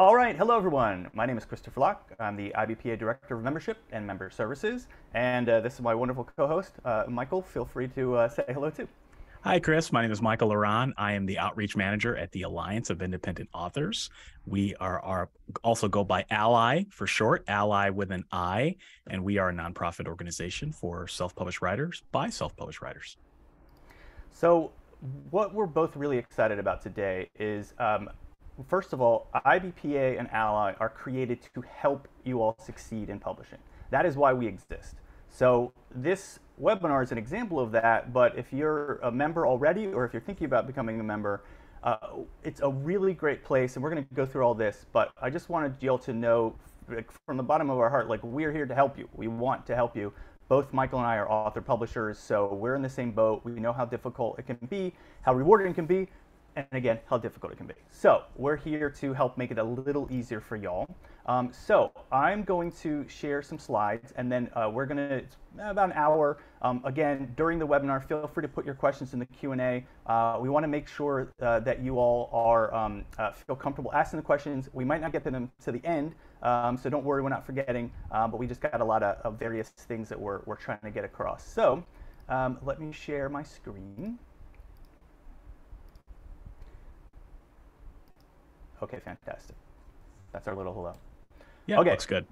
All right, hello everyone. My name is Christopher Locke. I'm the IBPA Director of Membership and Member Services, and this is my wonderful co-host, Michael. Feel free to say hello too. Hi, Chris. My name is Michael Laron. I am the Outreach Manager at the Alliance of Independent Authors. We are also go by ALLi for short, ALLi with an I, and we are a nonprofit organization for self-published writers by self-published writers. So what we're both really excited about today is, first of all, IBPA and ALLi are created to help you all succeed in publishing. That is why we exist. So this webinar is an example of that, but if you're a member already or if you're thinking about becoming a member, it's a really great place, and we're going to go through all this, but I just wanted you all to know from the bottom of our heart, like, we're here to help you. We want to help you. Both Michael and I are author publishers, so we're in the same boat. We know how difficult it can be, how rewarding it can be, and again, how difficult it can be. So we're here to help make it a little easier for y'all. So I'm going to share some slides, and then we're going to, it's about an hour. Again, during the webinar, feel free to put your questions in the Q&A. We want to make sure that you all are feel comfortable asking the questions. We might not get to them to the end, so don't worry, we're not forgetting, but we just got a lot of various things that we're trying to get across. So let me share my screen. Okay, fantastic. That's our little hello. Yeah, okay. Looks good.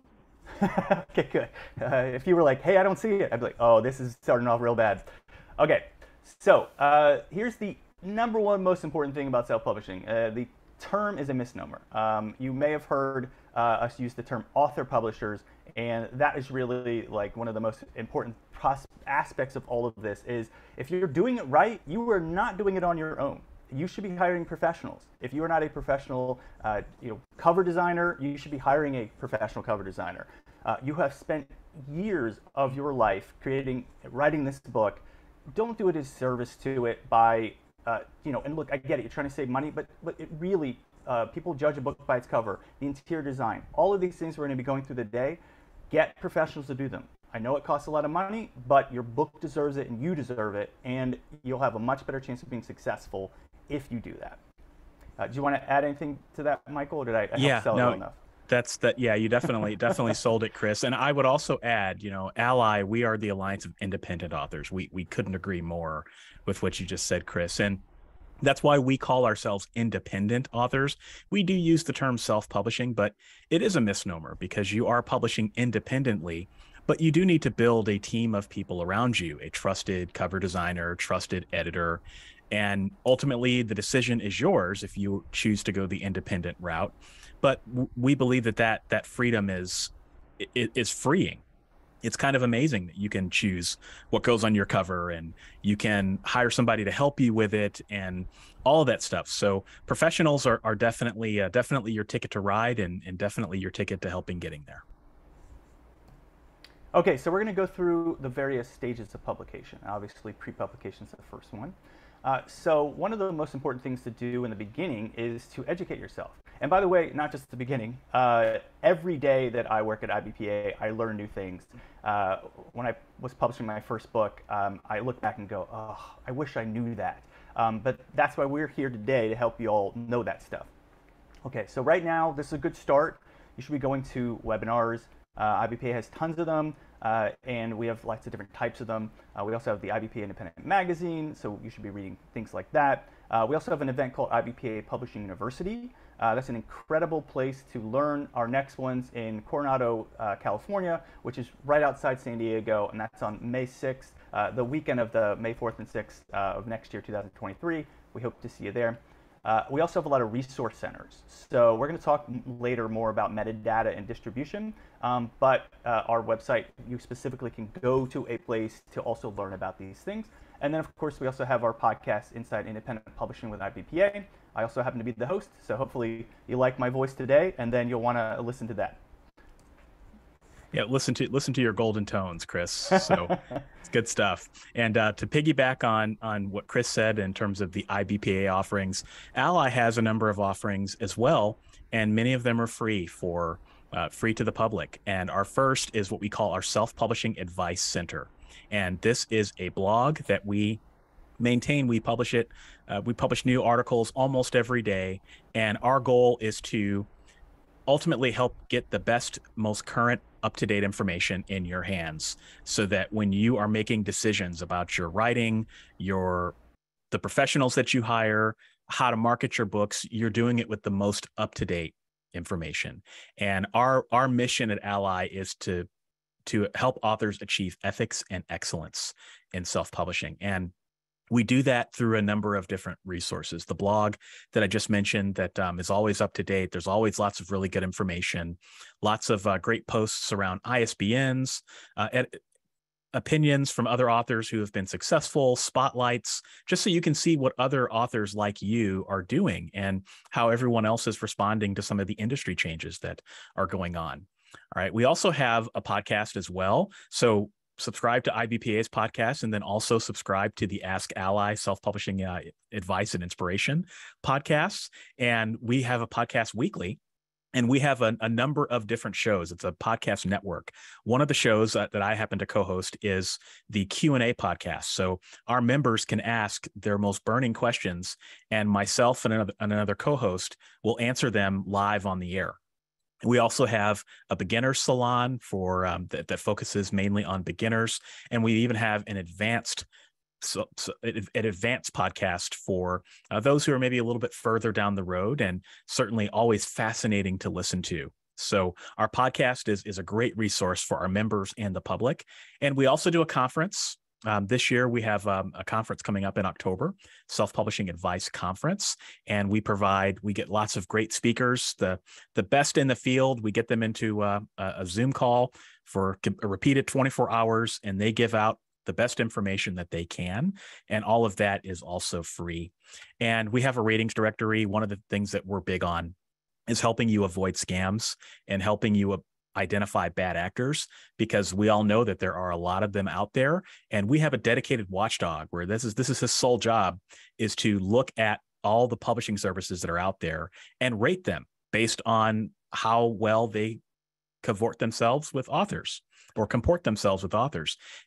Okay, good. If you were like, hey, I don't see it, I'd be like, oh, this is starting off real bad. Okay, so here's the number one most important thing about self-publishing. The term is a misnomer. You may have heard us use the term author publishers, and that is really like one of the most important aspects of all of this is if you're doing it right, you are not doing it on your own. You should be hiring professionals. If you are not a professional cover designer, you should be hiring a professional cover designer. You have spent years of your life writing this book. Don't do a disservice to it by, and look, I get it, you're trying to save money, but it really, people judge a book by its cover, the interior design, all of these things we're going to be going through today. Get professionals to do them. I know it costs a lot of money, but your book deserves it and you deserve it, and you'll have a much better chance of being successful if you do that. Do you want to add anything to that, Michael, or did I help sell it well enough? Yeah, you definitely sold it, Chris. And I would also add, ALLi, we are the Alliance of Independent Authors. We couldn't agree more with what you just said, Chris. And that's why we call ourselves independent authors. We do use the term self-publishing, but it is a misnomer because you are publishing independently, but you do need to build a team of people around you, a trusted cover designer, trusted editor, and ultimately the decision is yours if you choose to go the independent route. But we believe that freedom is freeing. It's kind of amazing that you can choose what goes on your cover, and you can hire somebody to help you with it and all of that stuff. So professionals are definitely your ticket to ride, and definitely your ticket to helping getting there. Okay, so we're going to go through the various stages of publication. Obviously, pre-publication is the first one. So one of the most important things to do in the beginning is to educate yourself. And by the way, not just at the beginning, every day that I work at IBPA, I learn new things. When I was publishing my first book, I look back and go, oh, I wish I knew that. But that's why we're here today, to help you all know that stuff. Okay, so right now, this is a good start. You should be going to webinars. IBPA has tons of them, and we have lots of different types of them. We also have the IBPA Independent Magazine, so you should be reading things like that. We also have an event called IBPA Publishing University. That's an incredible place to learn. Our next one's in Coronado, California, which is right outside San Diego, and that's on May 6th, the weekend of the May 4th and 6th of next year, 2023. We hope to see you there. We also have a lot of resource centers. So we're going to talk later more about metadata and distribution, but our website, you specifically can go to a place to also learn about these things. And then, of course, we also have our podcast, Inside Independent Publishing with IBPA. I also happen to be the host, so hopefully you like my voice today, and then you'll want to listen to that. Yeah, listen to your golden tones, Chris. So it's good stuff. And to piggyback on what Chris said in terms of the IBPA offerings, ALLi has a number of offerings as well, and many of them are free to the public. And our first is what we call our Self-Publishing Advice Center. And this is a blog that we maintain. We publish it. We publish new articles almost every day. And our goal is to ultimately help get the best, most current, up-to-date information in your hands, so that when you are making decisions about your writing, the professionals that you hire, how to market your books, you're doing it with the most up-to-date information. And our mission at ALLi is to help authors achieve ethics and excellence in self-publishing. And we do that through a number of different resources. The blog that I just mentioned that is always up to date. There's always lots of really good information, lots of great posts around ISBNs, opinions from other authors who have been successful, spotlights, just so you can see what other authors like you are doing and how everyone else is responding to some of the industry changes that are going on. All right. We also have a podcast as well. So subscribe to IBPA's podcast, and then also subscribe to the Ask ALLi Self-Publishing Advice and Inspiration podcasts. And we have a podcast weekly, and we have a number of different shows. It's a podcast network. One of the shows that I happen to co-host is the Q&A podcast. So our members can ask their most burning questions, and myself and another co-host will answer them live on the air. We also have a beginner salon for that focuses mainly on beginners, and we even have an advanced podcast for those who are maybe a little bit further down the road, and certainly always fascinating to listen to. So our podcast is a great resource for our members and the public. And we also do a conference. This year, we have a conference coming up in October, Self-Publishing Advice Conference, and we get lots of great speakers, the best in the field. We get them into a Zoom call for a repeated 24 hours, and they give out the best information that they can, and all of that is also free. And we have a ratings directory. One of the things that we're big on is helping you avoid scams and helping you identify bad actors, because we all know that there are a lot of them out there, and we have a dedicated watchdog where this is his sole job, is to look at all the publishing services that are out there and rate them based on how well they comport themselves with authors.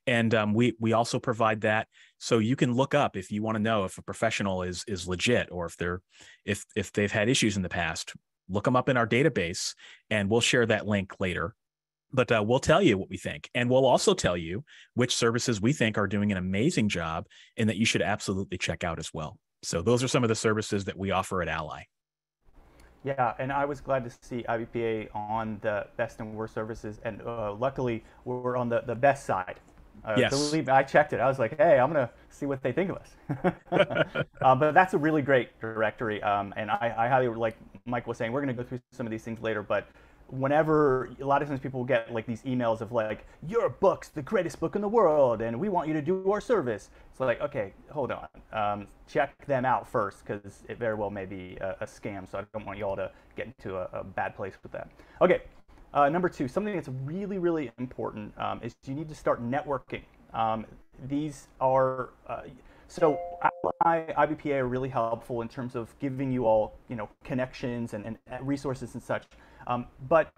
And we also provide that, so you can look up if you want to know if a professional is legit, or if they've had issues in the past. Look them up in our database, and we'll share that link later. But we'll tell you what we think, and we'll also tell you which services we think are doing an amazing job and that you should absolutely check out as well. So those are some of the services that we offer at ALLi. Yeah, and I was glad to see IBPA on the best and worst services, and luckily we're on the best side. Yes. Believe me, I checked it. I was like, hey, I'm going to see what they think of us. But that's a really great directory, and I highly, like Mike was saying, we're going to go through some of these things later, but whenever, a lot of times people will get like these emails of like, your book's the greatest book in the world, and we want you to do our service. It's like, okay, hold on. Check them out first, because it very well may be a scam, so I don't want you all to get into a bad place with that. Okay. Number two, something that's really, really important is you need to start networking. These are, so IBPA are really helpful in terms of giving you all, connections and resources and such. But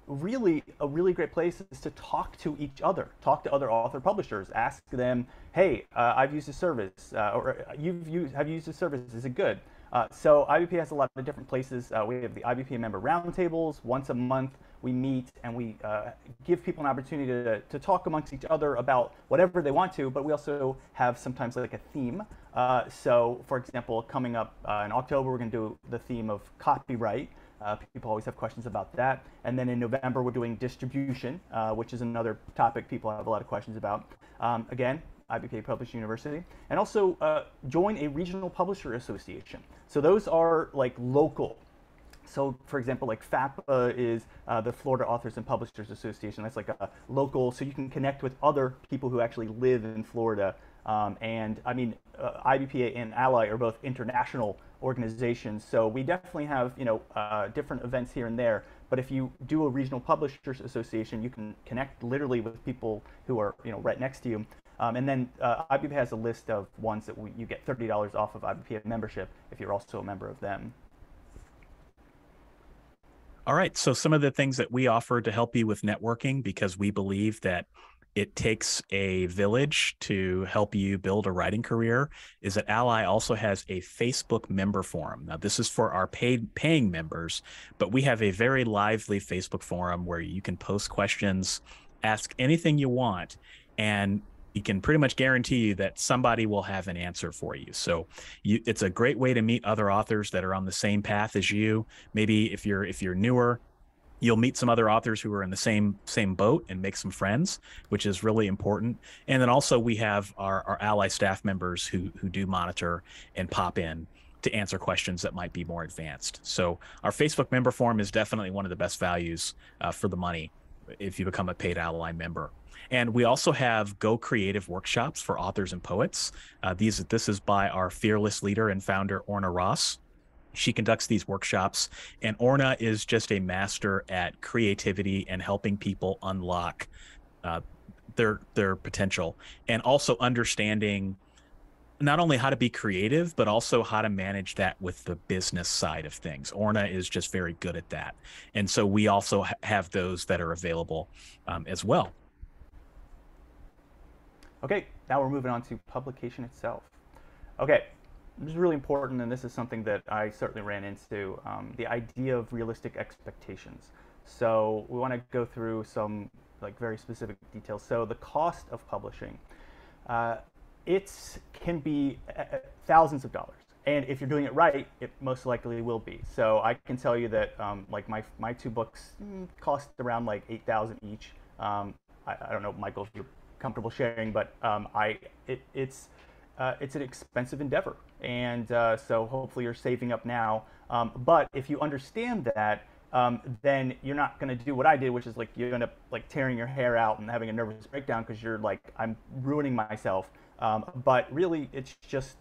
really, a really great place is to talk to each other, talk to other author publishers, ask them, hey, I've used this service, or have you used this service, is it good? So IBPA has a lot of different places. We have the IBPA member roundtables. Once a month we meet and we give people an opportunity to talk amongst each other about whatever they want to, but we also have sometimes like a theme. So for example, coming up in October, we're going to do the theme of copyright. People always have questions about that. And then in November, we're doing distribution, which is another topic people have a lot of questions about. Again, IBPA Publishing University, and also join a regional publisher association. So those are like local. So for example, like FAPA is the Florida Authors and Publishers Association. That's like a local, so you can connect with other people who actually live in Florida. And I mean, IBPA and ALLi are both international organizations, so we definitely have different events here and there. But if you do a regional publishers association, you can connect literally with people who are right next to you. And then IBPA has a list of ones that you get $30 off of IBPA membership if you're also a member of them. All right. So some of the things that we offer to help you with networking, because we believe that it takes a village to help you build a writing career is that ALLi also has a Facebook member forum. Now, this is for our paying members, but we have a very lively Facebook forum where you can post questions, ask anything you want, and you can pretty much guarantee you that somebody will have an answer for you. So it's a great way to meet other authors that are on the same path as you. Maybe if you're newer, you'll meet some other authors who are in the same boat and make some friends, which is really important. And then also we have our ALLi staff members who do monitor and pop in to answer questions that might be more advanced. So our Facebook member forum is definitely one of the best values for the money if you become a paid ALLi member. And we also have Go Creative workshops for authors and poets. This is by our fearless leader and founder, Orna Ross. She conducts these workshops, and Orna is just a master at creativity and helping people unlock their potential, and also understanding not only how to be creative, but also how to manage that with the business side of things. Orna is just very good at that. And so we also have those that are available as well. Okay, now we're moving on to publication itself. Okay. This is really important, and this is something that I certainly ran into, the idea of realistic expectations. So we want to go through some very specific details. So the cost of publishing, it can be thousands of dollars. And if you're doing it right, it most likely will be. So I can tell you that my two books cost around $8,000 each. I don't know, Michael, if you're comfortable sharing, but it's an expensive endeavor. And so hopefully you're saving up now. But if you understand that, then you're not going to do what I did, which is you end up tearing your hair out and having a nervous breakdown because you're I'm ruining myself. But really, it's just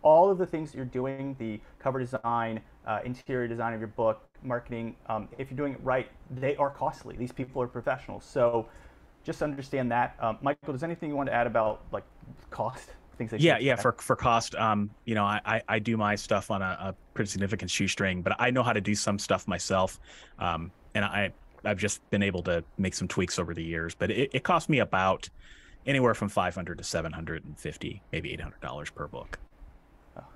all of the things that you're doing, the cover design, interior design of your book, marketing, if you're doing it right, they are costly. These people are professionals. So just understand that. Michael, does anything you want to add about cost? Yeah. For cost, I do my stuff on a pretty significant shoestring, but I know how to do some stuff myself, and I've just been able to make some tweaks over the years. But it cost me about anywhere from $500 to $750, maybe $800 per book,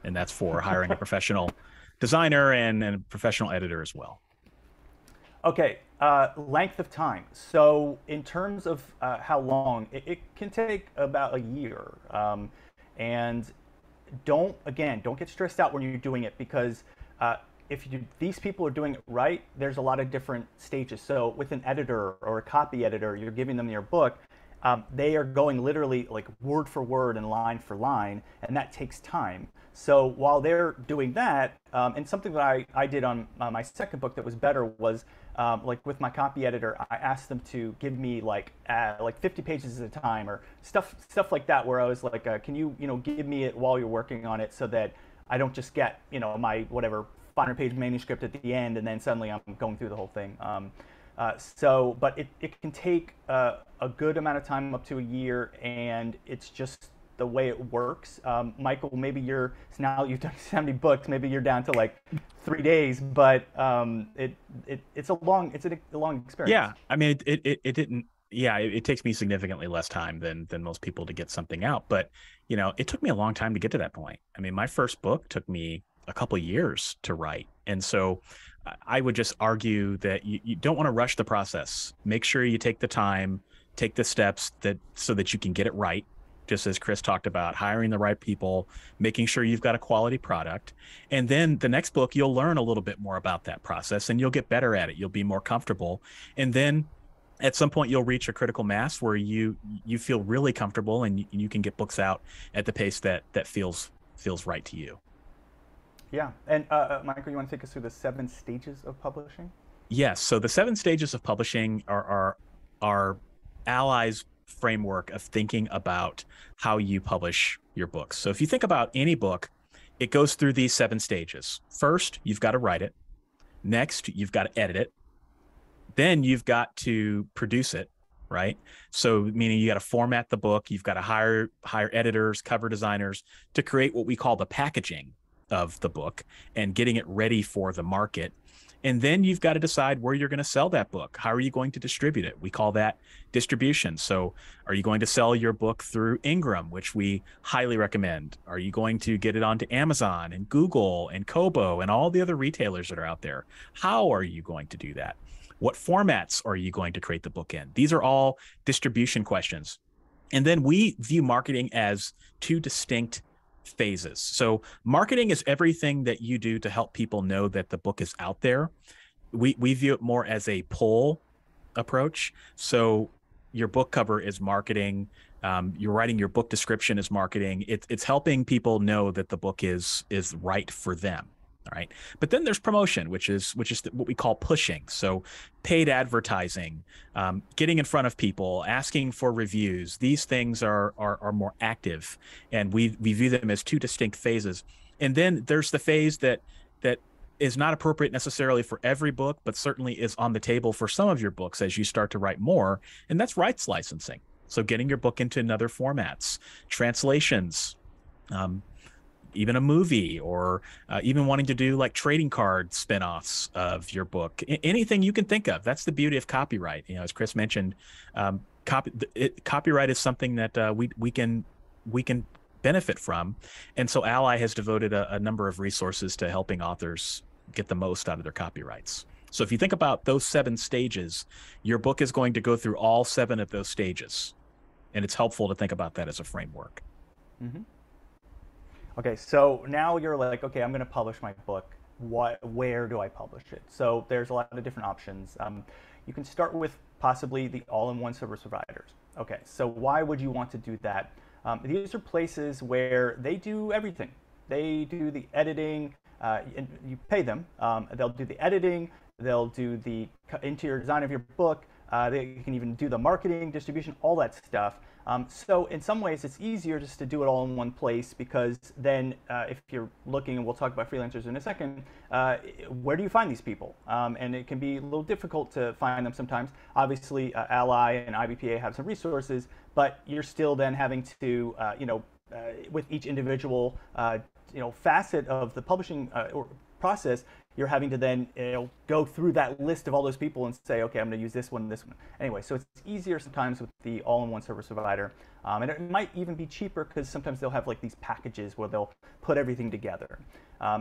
and that's for hiring a professional designer and a professional editor as well. Okay, length of time. So in terms of how long, it can take about a year. And don't get stressed out when you're doing it, because if these people are doing it right, there's a lot of different stages. So with an editor or a copy editor, you're giving them your book, they are going literally word for word and line for line, and that takes time. So while they're doing that, and something that I did on my second book that was better was, with my copy editor, I asked them to give me 50 pages at a time, or stuff like that, where I was can you give me it while you're working on it, so that I don't just get my whatever 500-page manuscript at the end and then suddenly I'm going through the whole thing. But it can take a good amount of time, up to a year, and it's just the way it works. Michael, maybe now you've done 70 books, maybe you're down to 3 days, but it's a long experience. Yeah, I mean, it didn't. Yeah, it takes me significantly less time than most people to get something out, but it took me a long time to get to that point. I mean, my first book took me a couple of years to write, and so I would just argue that you don't want to rush the process. Make sure you take the time, take the steps so that you can get it right. Just as Chris talked about, hiring the right people, making sure you've got a quality product. And then the next book, you'll learn a little bit more about that process and you'll get better at it. You'll be more comfortable. And then at some point you'll reach a critical mass where you feel really comfortable and you can get books out at the pace that feels right to you. Yeah. And Michael, you want to take us through the 7 stages of publishing? Yes. So the 7 stages of publishing are ALLi's framework of thinking about how you publish your books. So if you think about any book, it goes through these 7 stages. First, you've got to write it. Next, you've got to edit it. Then you've got to produce it, right? So meaning you got to format the book. You've got to hire editors, cover designers to create what we call the packaging of the book and getting it ready for the market. And then you've got to decide where you're going to sell that book. How are you going to distribute it? We call that distribution. So are you going to sell your book through Ingram, which we highly recommend? Are you going to get it onto Amazon and Google and Kobo and all the other retailers that are out there? How are you going to do that? What formats are you going to create the book in? These are all distribution questions. And then we view marketing as two distinct phases. So marketing is everything that you do to help people know that the book is out there. We view it more as a pull approach. So your book cover is marketing. You're writing your book description is marketing. It's helping people know that the book is right for them. All right. But then there's promotion, which is what we call pushing. So paid advertising, getting in front of people, asking for reviews. These things are more active, and we view them as two distinct phases. And then there's the phase that is not appropriate necessarily for every book, but certainly is on the table for some of your books as you start to write more. And that's rights licensing. So getting your book into other formats, translations, even a movie, or even wanting to do like trading card spinoffs of your book, anything you can think of. That's the beauty of copyright. You know, as Chris mentioned, copyright is something that we can benefit from. And so ALLi has devoted a number of resources to helping authors get the most out of their copyrights. So if you think about those 7 stages, your book is going to go through all 7 of those stages. And it's helpful to think about that as a framework. Mm-hmm. Okay, so now you're like, okay, I'm going to publish my book. Where do I publish it? So there's a lot of different options. You can start with possibly the all-in-one service providers. Okay, so why would you want to do that? These are places where they do everything. They do the editing, and you pay them. They'll do the editing, they'll do the interior design of your book, they can even do the marketing, distribution, all that stuff. So in some ways, it's easier just to do it all in one place, because then if you're looking, and we'll talk about freelancers in a second, where do you find these people? And it can be a little difficult to find them sometimes. Obviously, ALLi and IBPA have some resources, but you're still then having to, with each individual, facet of the publishing process, you're having to then go through that list of all those people and say, okay, I'm going to use this one and this one. Anyway, so it's easier sometimes with the all-in-one service provider. And it might even be cheaper, because sometimes they'll have like these packages where they'll put everything together.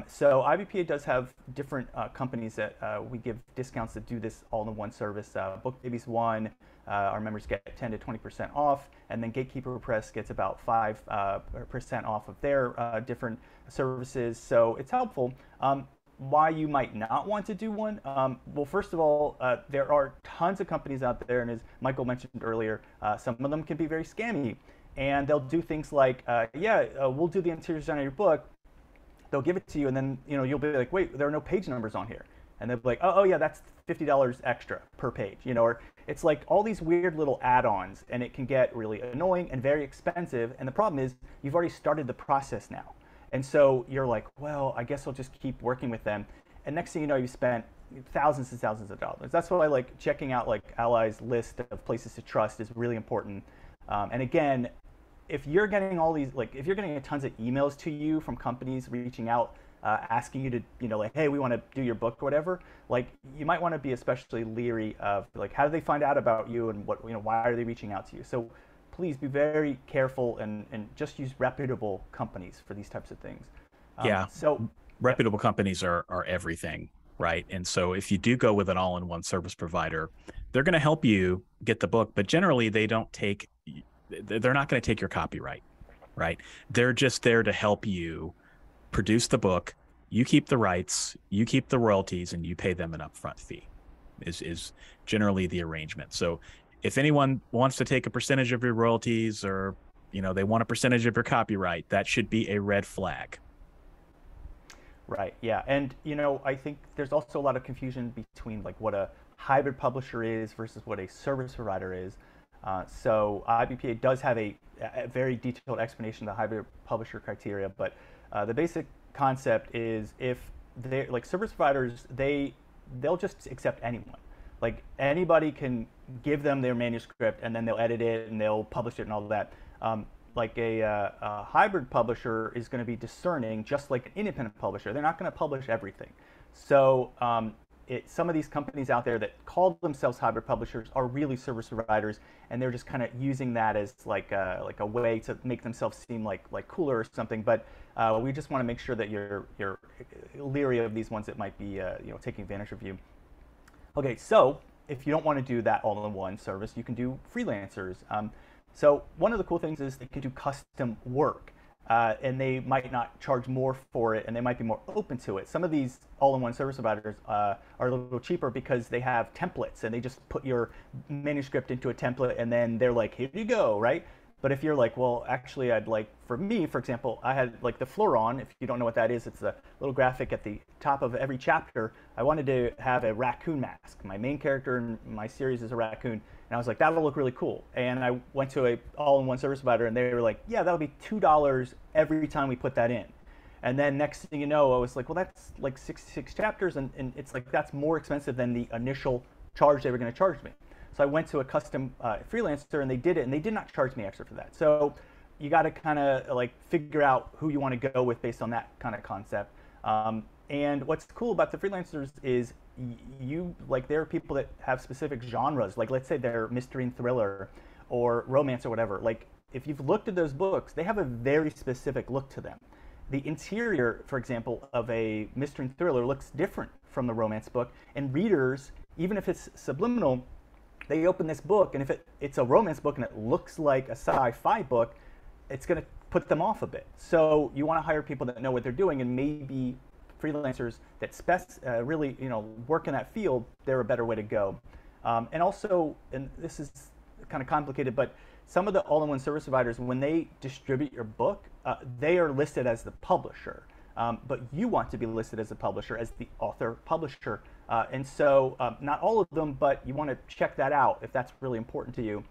So IBPA does have different companies that we give discounts that do this all-in-one service. BookBaby's one. Our members get 10 to 20% off, and then Gatekeeper Press gets about 5% off of their different services. So it's helpful. Why you might not want to do one? Well, first of all, there are tons of companies out there, and as Michael mentioned earlier, some of them can be very scammy, and they'll do things like, we'll do the interior design of your book. They'll give it to you, and then you'll be like, wait, there are no page numbers on here, and they'll be like, oh yeah, that's $50 extra per page, or it's like all these weird little add-ons, and it can get really annoying and very expensive. And the problem is, you've already started the process now. And so you're like, well, I guess I'll just keep working with them. And next thing you know, you spent thousands and thousands of dollars. That's why like checking out like ALLi's list of places to trust is really important. And again, if you're getting all these, like if you're getting tons of emails to you from companies reaching out, asking you to, like, hey, we want to do your book or whatever, like you might want to be especially leery of like, how do they find out about you, and what, why are they reaching out to you? So please be very careful and just use reputable companies for these types of things. So reputable companies are everything, right? And so if you do go with an all-in-one service provider, they're going to help you get the book, but generally they're not going to take your copyright, right? They're just there to help you produce the book. You keep the rights, you keep the royalties, and you pay them an upfront fee is generally the arrangement. So if anyone wants to take a percentage of your royalties, or they want a percentage of your copyright, that should be a red flag. Right. Yeah. And I think there's also a lot of confusion between like what a hybrid publisher is versus what a service provider is. So IBPA does have a very detailed explanation of the hybrid publisher criteria, but the basic concept is, if they're like service providers, they'll just accept anyone. Like anybody can give them their manuscript, and then they'll edit it and they'll publish it and all that. a hybrid publisher is going to be discerning, just like an independent publisher. They're not going to publish everything. So some of these companies out there that call themselves hybrid publishers are really service providers, and they're just kind of using that as like a way to make themselves seem like cooler or something. But we just want to make sure that you're leery of these ones that might be taking advantage of you. Okay, so if you don't want to do that all-in-one service, you can do freelancers. So one of the cool things is they can do custom work, and they might not charge more for it, and they might be more open to it. Some of these all-in-one service providers are a little cheaper because they have templates, and they just put your manuscript into a template, and then they're like, here you go, right? But if you're like, well, actually, I'd like, for me, for example, I had like the Floron. If you don't know what that is, it's a little graphic at the top of every chapter. I wanted to have a raccoon mask. My main character in my series is a raccoon. And I was like, that'll look really cool. And I went to a all-in-one service provider, and they were like, yeah, that'll be $2 every time we put that in. And then next thing you know, I was like, well, that's like 66 chapters, and it's like, that's more expensive than the initial charge they were going to charge me. So I went to a custom freelancer, and they did it, and they did not charge me extra for that. So you got to kind of like figure out who you want to go with based on that kind of concept. And what's cool about the freelancers is there are people that have specific genres. Like, let's say they're mystery and thriller or romance or whatever. Like, if you've looked at those books, they have a very specific look to them. The interior, for example, of a mystery and thriller looks different from the romance book. And readers, even if it's subliminal, they open this book, and if it's a romance book and it looks like a sci-fi book, it's going to put them off a bit. So you want to hire people that know what they're doing, and maybe freelancers that really work in that field. They're a better way to go. And also, and this is kind of complicated, but some of the all-in-one service providers, when they distribute your book, they are listed as the publisher. But you want to be listed as a publisher, as the author publisher. And so not all of them, but you want to check that out if that's really important to you.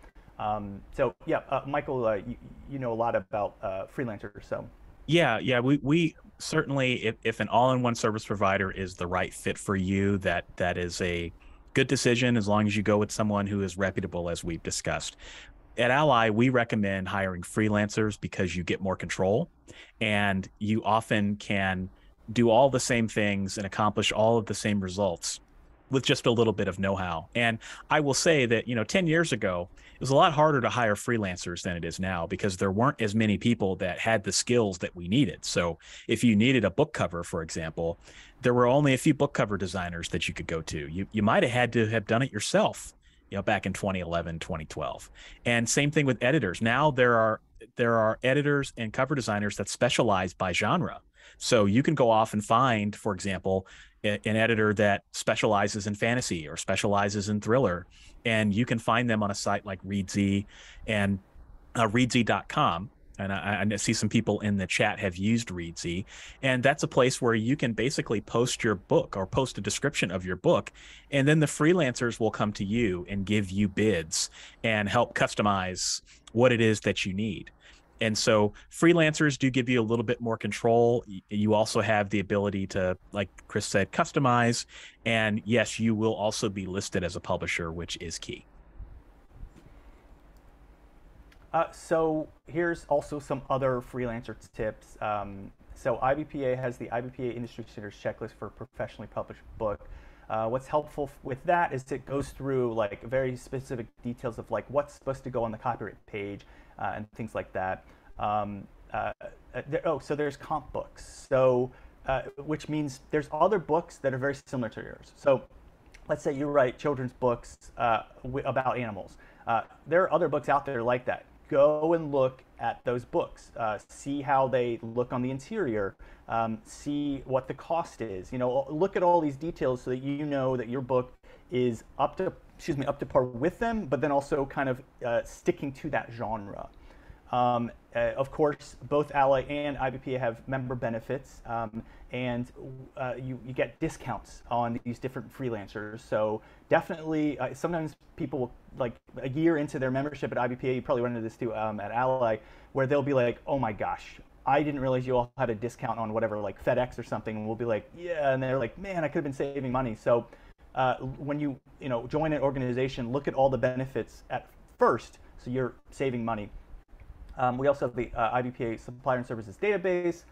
So yeah, Michael, you know a lot about freelancers, so. Yeah, we certainly, if an all-in-one service provider is the right fit for you, that is a good decision as long as you go with someone who is reputable, as we've discussed. At ALLi, we recommend hiring freelancers because you get more control, and you often can do all the same things and accomplish all of the same results with just a little bit of know-how. And I will say that, 10 years ago, it was a lot harder to hire freelancers than it is now, because there weren't as many people that had the skills that we needed. So if you needed a book cover, for example, there were only a few book cover designers that you could go to. You might have had to have done it yourself, back in 2011, 2012. And same thing with editors. Now there are editors and cover designers that specialize by genre. So you can go off and find, for example, an editor that specializes in fantasy or specializes in thriller, and you can find them on a site like Reedsy and Reedsy.com. And I see some people in the chat have used Reedsy, and that's a place where you can basically post your book or post a description of your book, and then the freelancers will come to you and give you bids and help customize what it is that you need. And so freelancers do give you a little bit more control. You also have the ability to, like Chris said, customize. And yes, you will also be listed as a publisher, which is key. So here's also some other freelancer tips. So IBPA has the IBPA Industry Standards Checklist for a professionally published book. What's helpful with that is it goes through like very specific details of like what's supposed to go on the copyright page and things like that. So there's comp books. So which means there's other books that are very similar to yours. So let's say you write children's books about animals. There are other books out there like that. Go and look at those books. See how they look on the interior. See what the cost is. Look at all these details so that you know that your book is up to par with them, but then also kind of sticking to that genre. Of course, both ALLi and IBPA have member benefits, and you get discounts on these different freelancers. So definitely, sometimes people, like a year into their membership at IBPA, you probably run into this too at ALLi, where they'll be like, oh my gosh, I didn't realize you all had a discount on whatever, like FedEx or something. And we'll be like, yeah, and they're like, man, I could have been saving money. So when you join an organization, look at all the benefits at first, so you're saving money. We also have the IBPA Supplier and Services database.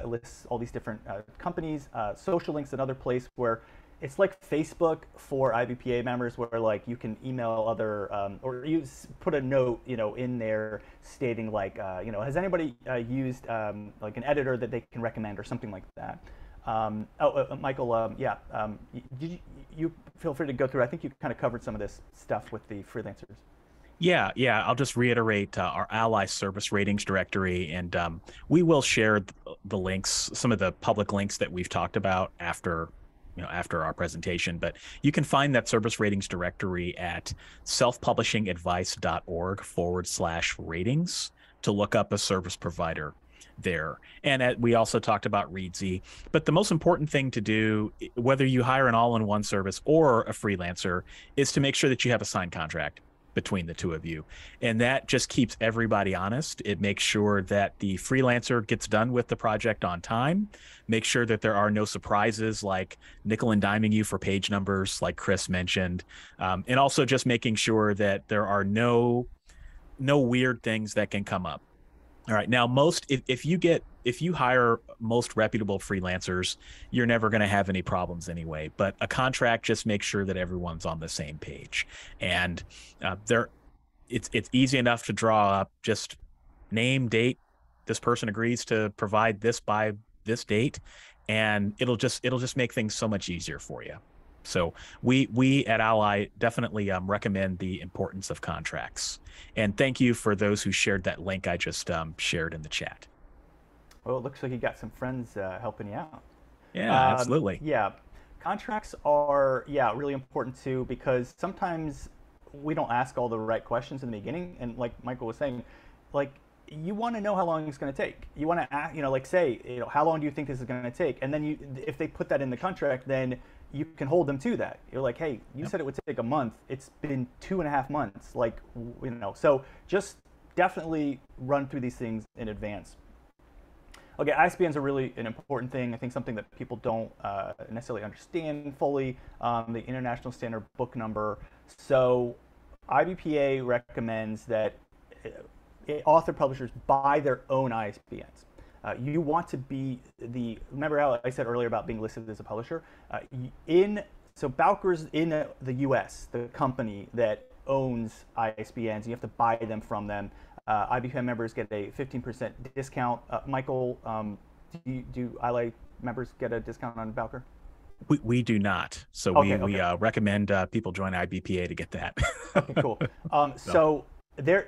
It lists all these different companies. Social Link's another place where it's like Facebook for IBPA members, where like you can email other or you put a note, in there stating like, has anybody used like an editor that they can recommend or something like that. Michael, you feel free to go through. I think you kind of covered some of this stuff with the freelancers. Yeah. I'll just reiterate our ALLi service ratings directory, and we will share the links, some of the public links that we've talked about after our presentation. But you can find that service ratings directory at selfpublishingadvice.org/ratings to look up a service provider there. And we also talked about Reedsy. But the most important thing to do, whether you hire an all-in-one service or a freelancer, is to make sure that you have a signed contract between the two of you. And that just keeps everybody honest. It makes sure that the freelancer gets done with the project on time, make sure that there are no surprises like nickel and diming you for page numbers, like Chris mentioned. And also just making sure that there are no weird things that can come up. All right. Now, if you hire most reputable freelancers, you're never going to have any problems anyway. But a contract just makes sure that everyone's on the same page. And it's easy enough to draw up just name, date. This person agrees to provide this by this date, and it'll just make things so much easier for you. So we at ALLi definitely recommend the importance of contracts. And thank you for those who shared that link I just shared in the chat. Well, it looks like you got some friends helping you out. Yeah, absolutely. Yeah, contracts are really important too, because sometimes we don't ask all the right questions in the beginning. And like Michael was saying, like you want to know how long it's going to take. You want to ask, like say, how long do you think this is going to take? And then if they put that in the contract, then you can hold them to that. You're like, hey, you said it would take a month. It's been 2.5 months. Like, so just definitely run through these things in advance. Okay, ISBNs are really an important thing. I think something that people don't necessarily understand fully, the International Standard Book Number. So IBPA recommends that author publishers buy their own ISBNs. You want to be remember how I said earlier about being listed as a publisher? So Bowker's in the US, the company that owns ISBNs. You have to buy them from them. IBPA members get a 15% discount. Michael, do ALLi members get a discount on Bowker? We do not. So we recommend people join IBPA to get that. Okay, cool. So they're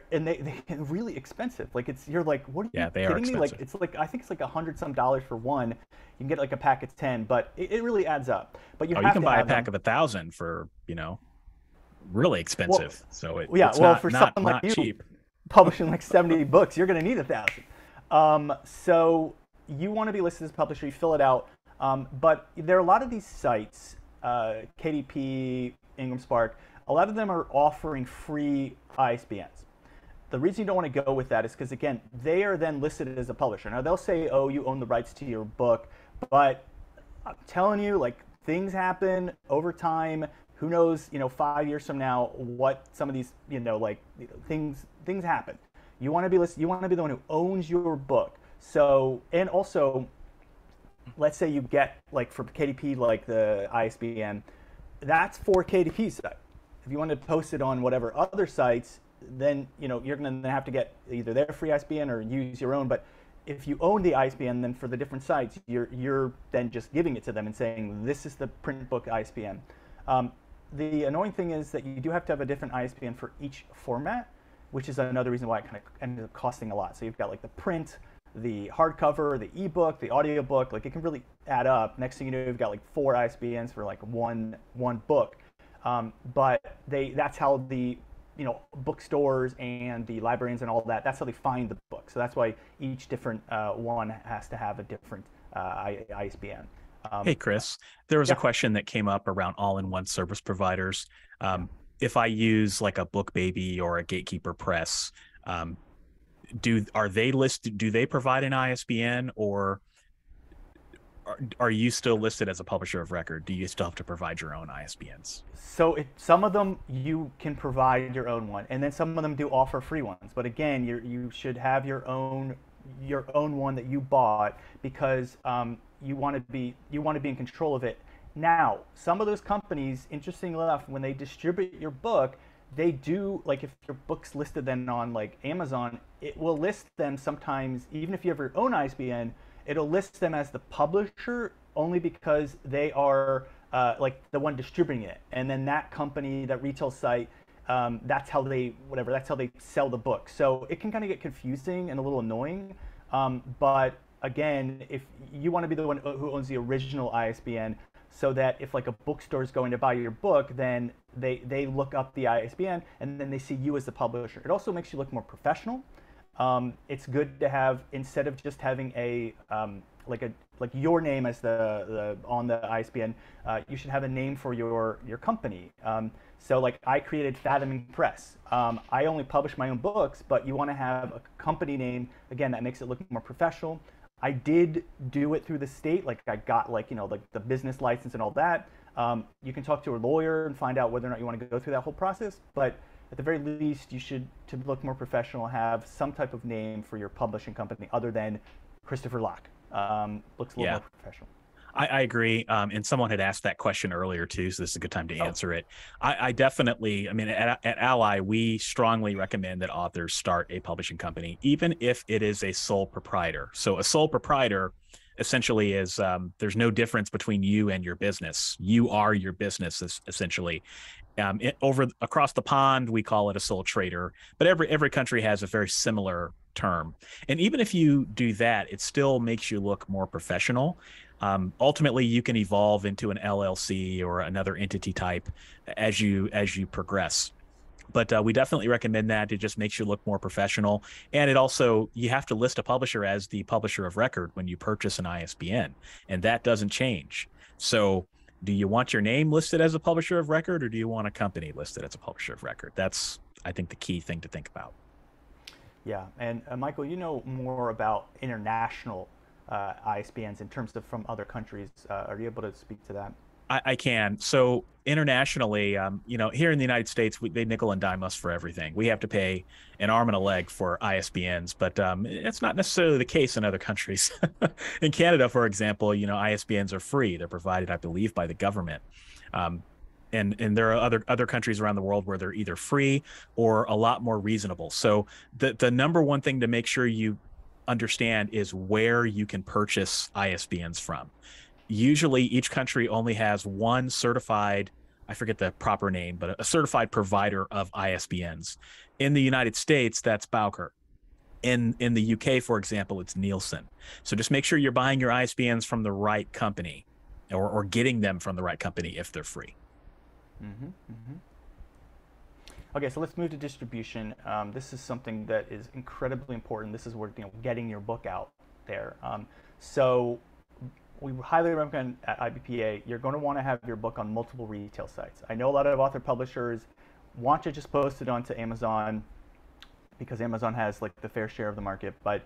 really expensive. Like you're like, what are you kidding me? Like I think it's like $100 for one. You can get like a pack of 10, but it really adds up. But you can buy a pack of 1,000 for really expensive. For someone like you cheap. Publishing like 70 books, you're going to need 1,000. So you want to be listed as a publisher. You fill it out. But there are a lot of these sites, KDP, Ingram Spark. A lot of them are offering free ISBNs. The reason you don't want to go with that is because, again, they are then listed as a publisher. Now, they'll say, oh, you own the rights to your book, but I'm telling you, like, things happen over time. Who knows, 5 years from now, what some of these, things happen. You want to be listed, you want to be the one who owns your book. So, and also, let's say you get, like, for KDP, like the ISBN, that's for KDP's site. If you want to post it on whatever other sites, then you're going to have to get either their free ISBN or use your own. But if you own the ISBN, then for the different sites, you're then just giving it to them and saying, this is the print book ISBN. The annoying thing is that you do have to have a different ISBN for each format, which is another reason why it kind of ended up costing a lot. So you've got like the print, the hardcover, the ebook, the audiobook. Like it can really add up. Next thing you know, you've got like 4 ISBNs for like one book. But that's how the bookstores and the librarians and all that, that's how they find the book. So that's why each different one has to have a different ISBN. Hey, Chris, there was a question that came up around all-in-one service providers. If I use like a BookBaby or a Gatekeeper Press, are they listed? Do they provide an ISBN, or are you still listed as a publisher of record? Do you still have to provide your own ISBNs? So some of them you can provide your own one, and then some of them do offer free ones. But again, you should have your own one that you bought, because you want to be in control of it. Now, some of those companies, interestingly enough, when they distribute your book, they do, like if your book's listed then on like Amazon, it will list them sometimes, even if you have your own ISBN, it'll list them as the publisher only because they are like the one distributing it. And then that company, that retail site, that's how they sell the book. So it can kind of get confusing and a little annoying. But again, if you want to be the one who owns the original ISBN, so that if like a bookstore is going to buy your book, then they look up the ISBN and then they see you as the publisher. It also makes you look more professional. It's good to have, instead of just having a like your name as the on the ISBN, you should have a name for your company. So like I created Fathoming Press. I only publish my own books, but you want to have a company name, again, that makes it look more professional. I did do it through the state, like I got like, like the business license and all that. You can talk to a lawyer and find out whether or not you want to go through that whole process, but at the very least, you should, to look more professional, have some type of name for your publishing company other than Christopher Locke. Looks a little more professional. I agree. And someone had asked that question earlier too, so this is a good time to answer it. I definitely, I mean, at ALLi, we strongly recommend that authors start a publishing company, even if it is a sole proprietor. So a sole proprietor essentially is, there's no difference between you and your business. You are your business, essentially. Across the pond, we call it a sole trader, but every country has a very similar term. And even if you do that, it still makes you look more professional. Ultimately, you can evolve into an LLC or another entity type as you progress. But we definitely recommend that. It just makes you look more professional. And it also, you have to list a publisher as the publisher of record when you purchase an ISBN, and that doesn't change. So do you want your name listed as a publisher of record, or do you want a company listed as a publisher of record? That's, I think, the key thing to think about. Yeah, and Michael, you know more about international ISBNs in terms of from other countries. Are you able to speak to that? I can. So internationally, here in the United States, they nickel and dime us for everything. We have to pay an arm and a leg for ISBNs, but it's not necessarily the case in other countries. In Canada, for example, ISBNs are free. They're provided, I believe, by the government. And there are other countries around the world where they're either free or a lot more reasonable. So the number one thing to make sure you understand is where you can purchase ISBNs from. Usually each country only has one certified, I forget the proper name, but a certified provider of ISBNs. In the United States, that's Bowker. In the UK, for example, it's Nielsen. So just make sure you're buying your ISBNs from the right company, or getting them from the right company if they're free. Mm-hmm, mm-hmm. Okay, so let's move to distribution. This is something that is incredibly important. This is where getting your book out there. So we highly recommend at IBPA, you're going to want to have your book on multiple retail sites. I know a lot of author publishers want to just post it onto Amazon because Amazon has like the fair share of the market, but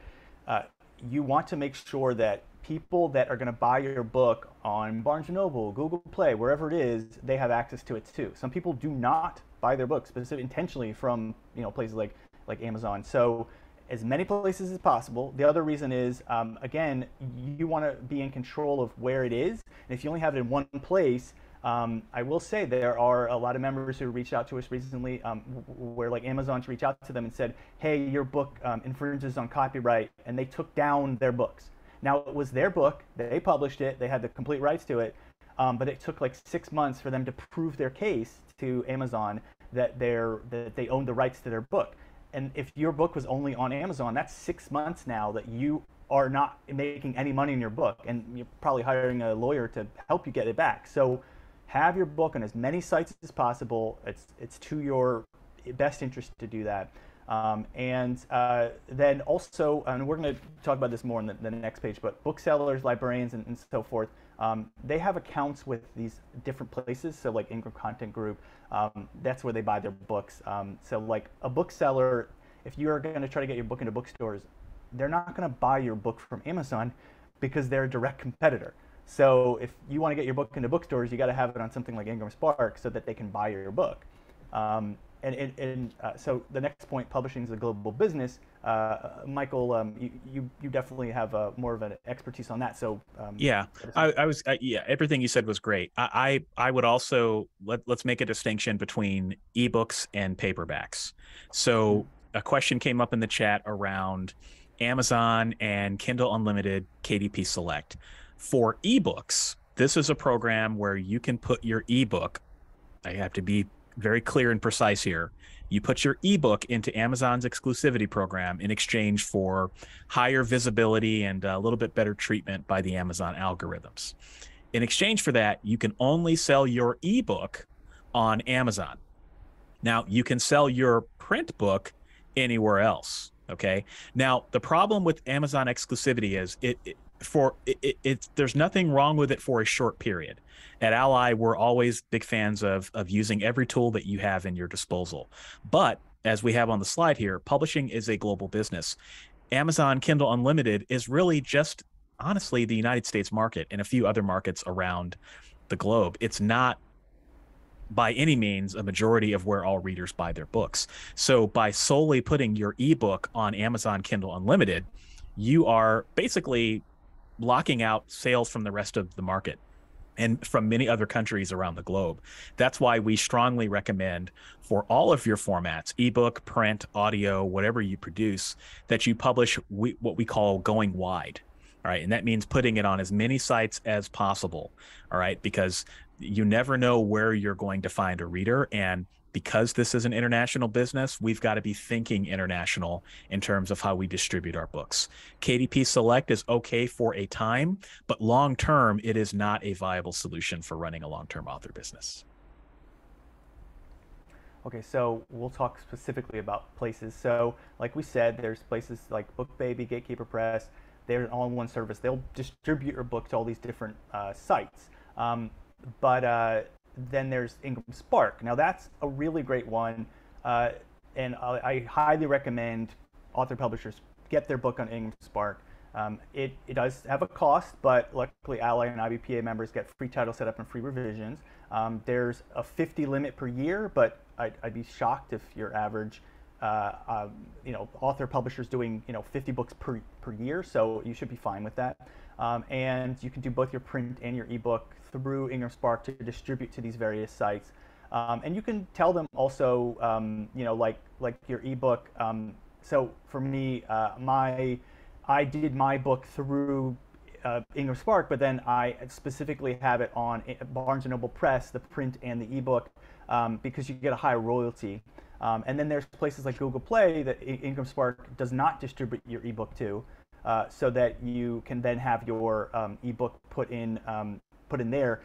you want to make sure that people that are going to buy your book on Barnes & Noble, Google Play, wherever it is, they have access to it too. Some people do not buy their books intentionally from places like Amazon. So as many places as possible. The other reason is, again, you want to be in control of where it is. And if you only have it in one place, I will say there are a lot of members who reached out to us recently where like Amazon's reached out to them and said, hey, your book infringes on copyright, and they took down their books. Now, it was their book, they published it, they had the complete rights to it, but it took like 6 months for them to prove their case to Amazon that they owned the rights to their book. And if your book was only on Amazon, that's 6 months now that you are not making any money in your book, and you're probably hiring a lawyer to help you get it back. So have your book on as many sites as possible. It's to your best interest to do that. And then also, and we're going to talk about this more on the next page, but booksellers, librarians, and so forth, they have accounts with these different places. So like Ingram Content Group, that's where they buy their books. So like a bookseller, if you are going to try to get your book into bookstores, they're not going to buy your book from Amazon because they're a direct competitor. So if you want to get your book into bookstores, you got to have it on something like Ingram Spark so that they can buy your book. So the next point, publishing is a global business. Michael, you definitely have more of an expertise on that. So yeah, yeah, everything you said was great. I would also let's make a distinction between ebooks and paperbacks. So a question came up in the chat around Amazon and Kindle Unlimited KDP Select. For ebooks, this is a program where you can put your ebook. I have to be very clear and precise here. You put your ebook into Amazon's exclusivity program in exchange for higher visibility and a little bit better treatment by the Amazon algorithms. In exchange for that, you can only sell your ebook on Amazon. Now, you can sell your print book anywhere else. Okay. Now, the problem with Amazon exclusivity is there's nothing wrong with it for a short period. At ALLi, we're always big fans of using every tool that you have in your disposal. But as we have on the slide here, publishing is a global business. Amazon Kindle Unlimited is really just, honestly, the United States market and a few other markets around the globe. It's not by any means a majority of where all readers buy their books. So by solely putting your ebook on Amazon Kindle Unlimited, you are basically locking out sales from the rest of the market and from many other countries around the globe. That's why we strongly recommend for all of your formats, ebook, print, audio, whatever you produce, that you publish what we call going wide. All right. And that means putting it on as many sites as possible. All right. Because you never know where you're going to find a reader. And because this is an international business, we've got to be thinking international in terms of how we distribute our books. KDP Select is okay for a time, but long term, it is not a viable solution for running a long-term author business. Okay, so we'll talk specifically about places. So like we said, there's places like BookBaby, Gatekeeper Press. They're an all-in-one service. They'll distribute your book to all these different sites. Then there's Ingram Spark. Now that's a really great one, and I highly recommend author publishers get their book on Ingram Spark. It does have a cost, but luckily ALLi and IBPA members get free title setup and free revisions. There's a 50 limit per year, but I'd be shocked if your average author publishers doing 50 books per year, so you should be fine with that. And you can do both your print and your ebook through Ingram Spark to distribute to these various sites. And you can tell them also, like your ebook. So for me, I did my book through Ingram Spark, but then I specifically have it on Barnes & Noble Press, the print and the ebook, because you get a higher royalty. And then there's places like Google Play that Ingram Spark does not distribute your ebook to, so that you can then have your ebook put in there.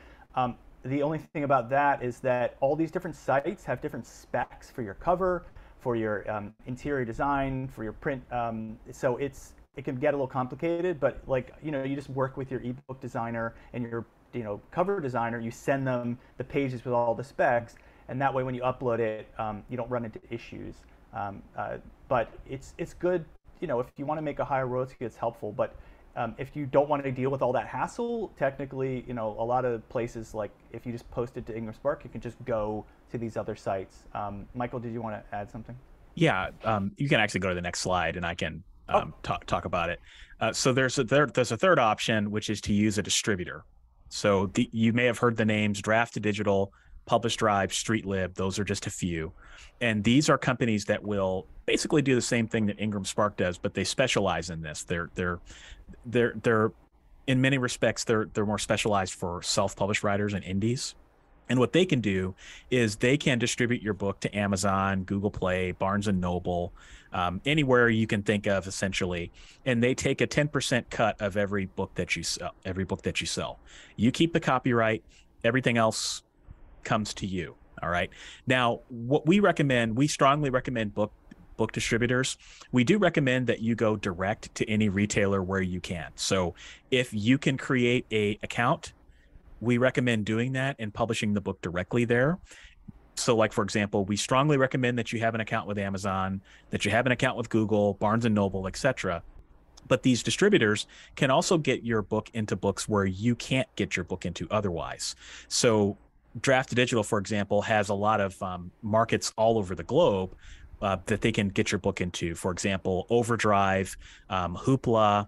The only thing about that is that all these different sites have different specs for your cover, for your interior design, for your print. So it can get a little complicated, but you just work with your ebook designer and your cover designer. You send them the pages with all the specs, and that way when you upload it, you don't run into issues. But it's good, if you want to make a higher royalty, it's helpful. But if you don't want to deal with all that hassle, technically, a lot of places, like if you just post it to Ingram Spark, you can just go to these other sites. Michael, did you want to add something? Yeah, you can actually go to the next slide, and I can talk about it. So there's a third option, which is to use a distributor. So you may have heard the names Draft to Digital, Publish Drive, StreetLib. Those are just a few. And these are companies that will basically do the same thing that Ingram Spark does, but they specialize in this. They're in many respects, they're more specialized for self-published writers and indies. And what they can do is they can distribute your book to Amazon, Google Play, Barnes & Noble, anywhere you can think of, essentially. And they take a 10% cut of every book that you sell. You keep the copyright, everything else comes to you. All right. Now, what we recommend, we strongly recommend book distributors. We do recommend that you go direct to any retailer where you can. So if you can create an account, we recommend doing that and publishing the book directly there. So like, for example, we strongly recommend that you have an account with Amazon, that you have an account with Google, Barnes & Noble, etc. But these distributors can also get your book into books where you can't get your book into otherwise. So Draft Digital, for example, has a lot of markets all over the globe that they can get your book into. For example, Overdrive, Hoopla,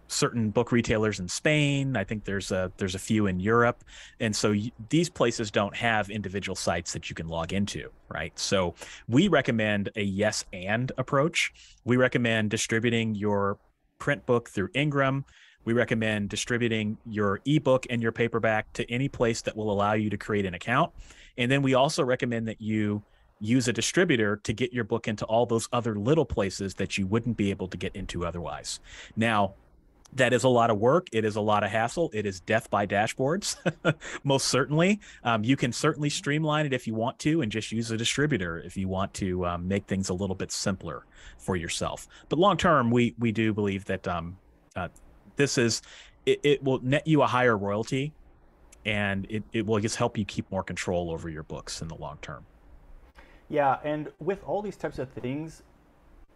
certain book retailers in Spain. I think there's a few in Europe. And so these places don't have individual sites that you can log into, right? So we recommend a yes and approach. We recommend distributing your print book through Ingram. We recommend distributing your ebook and your paperback to any place that will allow you to create an account. And then we also recommend that you use a distributor to get your book into all those other little places that you wouldn't be able to get into otherwise. Now, that is a lot of work. It is a lot of hassle. It is death by dashboards, most certainly. You can certainly streamline it if you want to and just use a distributor if you want to make things a little bit simpler for yourself. But long term, we do believe that it will net you a higher royalty, and it will just help you keep more control over your books in the long term. Yeah, and with all these types of things,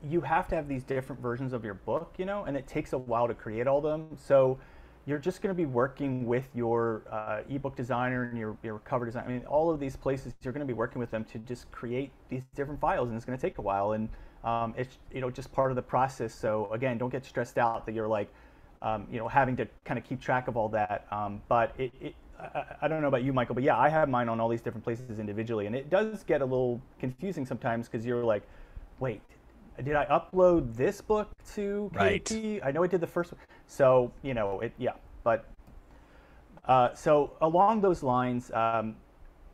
you have to have these different versions of your book, and it takes a while to create all of them. So you're just going to be working with your ebook designer and your cover design. I mean, all of these places, you're going to be working with them to just create these different files, and it's going to take a while. And it's just part of the process. So again, don't get stressed out that you're like, having to kind of keep track of all that. But I don't know about you, Michael, but yeah, I have mine on all these different places individually, and it does get a little confusing sometimes because you're like, wait, did I upload this book to KDP? Right. I know I did the first one. So, but so along those lines,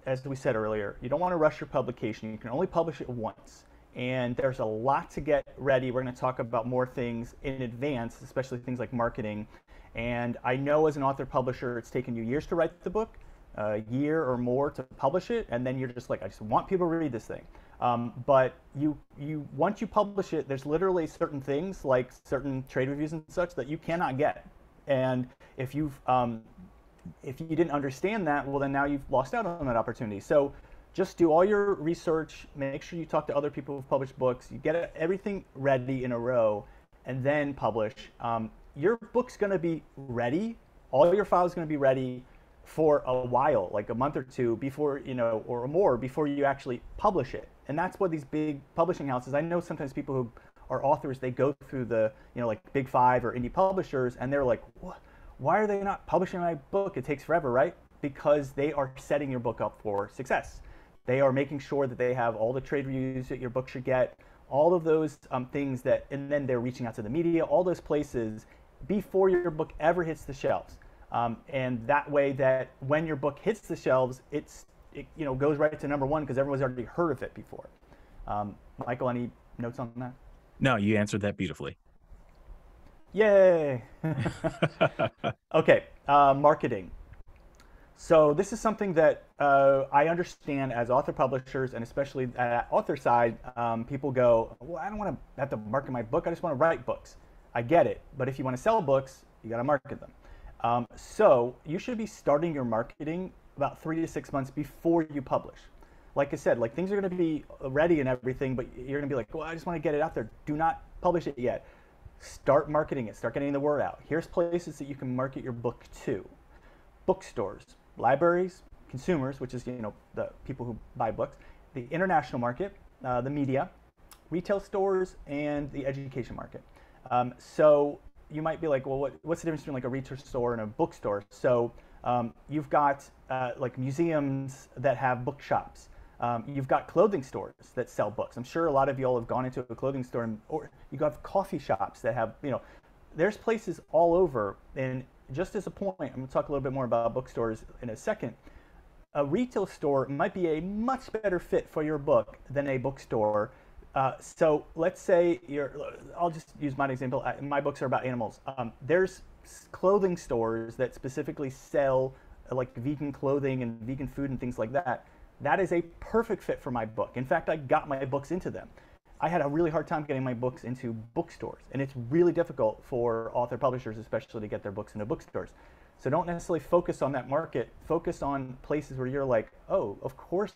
as we said earlier, you don't want to rush your publication. You can only publish it once. And there's a lot to get ready. We're going to talk about more things in advance, especially things like marketing. And I know as an author publisher, it's taken you years to write the book, a year or more to publish it, and then you're just like, I just want people to read this thing. But once you publish it, there's literally certain things like certain trade reviews and such that you cannot get. And if you didn't understand that, well, then now you've lost out on that opportunity. So just do all your research, make sure you talk to other people who've published books, you get everything ready in a row, and then publish. Your book's going to be ready, all your files going to be ready for a while, like a month or two before, or more before you actually publish it. And that's what these big publishing houses, I know sometimes people who are authors, they go through the, like Big Five or indie publishers, and they're like, why are they not publishing my book? It takes forever, right? Because they are setting your book up for success. They are making sure that they have all the trade reviews that your book should get, all of those things and then they're reaching out to the media, all those places before your book ever hits the shelves. And that way that when your book hits the shelves, it goes right to number one because everyone's already heard of it before. Michael, any notes on that? No, you answered that beautifully. Yay! Okay, marketing. So this is something that I understand as author publishers, and especially at author side, people go, well, I don't want to have to market my book. I just want to write books. I get it. But if you want to sell books, you got to market them. So you should be starting your marketing about 3 to 6 months before you publish. Like I said, things are going to be ready and everything, but you're going to be like, well, I just want to get it out there. Do not publish it yet. Start marketing it. Start getting the word out. Here's places that you can market your book to. Bookstores, libraries, consumers, which is the people who buy books, the international market, the media, retail stores, and the education market. So you might be like, well, what's the difference between a retail store and a bookstore? So you've got museums that have bookshops. You've got clothing stores that sell books. I'm sure a lot of you all have gone into a clothing store, or you have coffee shops that have, there's places all over. And just as a point, I'm going to talk a little bit more about bookstores in a second. A retail store might be a much better fit for your book than a bookstore. So let's say I'll just use my example. My books are about animals. There's clothing stores that specifically sell vegan clothing and vegan food and things like that. That is a perfect fit for my book. In fact, I got my books into them. I had a really hard time getting my books into bookstores, and it's really difficult for author publishers, especially, to get their books into bookstores. So don't necessarily focus on that market. Focus on places where you're like, oh, of course,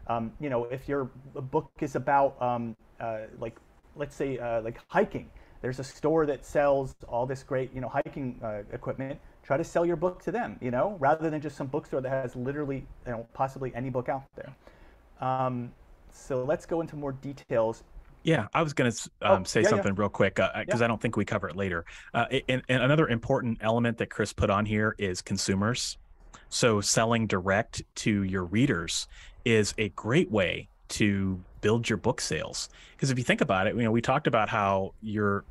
if your book is about, let's say, hiking, There's a store that sells all this great, hiking equipment. Try to sell your book to them, rather than just some bookstore that has literally, possibly any book out there. So let's go into more details. Yeah, I was going to say something real quick because I don't think we cover it later. And another important element that Chris put on here is consumers. So selling direct to your readers is a great way to build your book sales. Because if you think about it, we talked about how your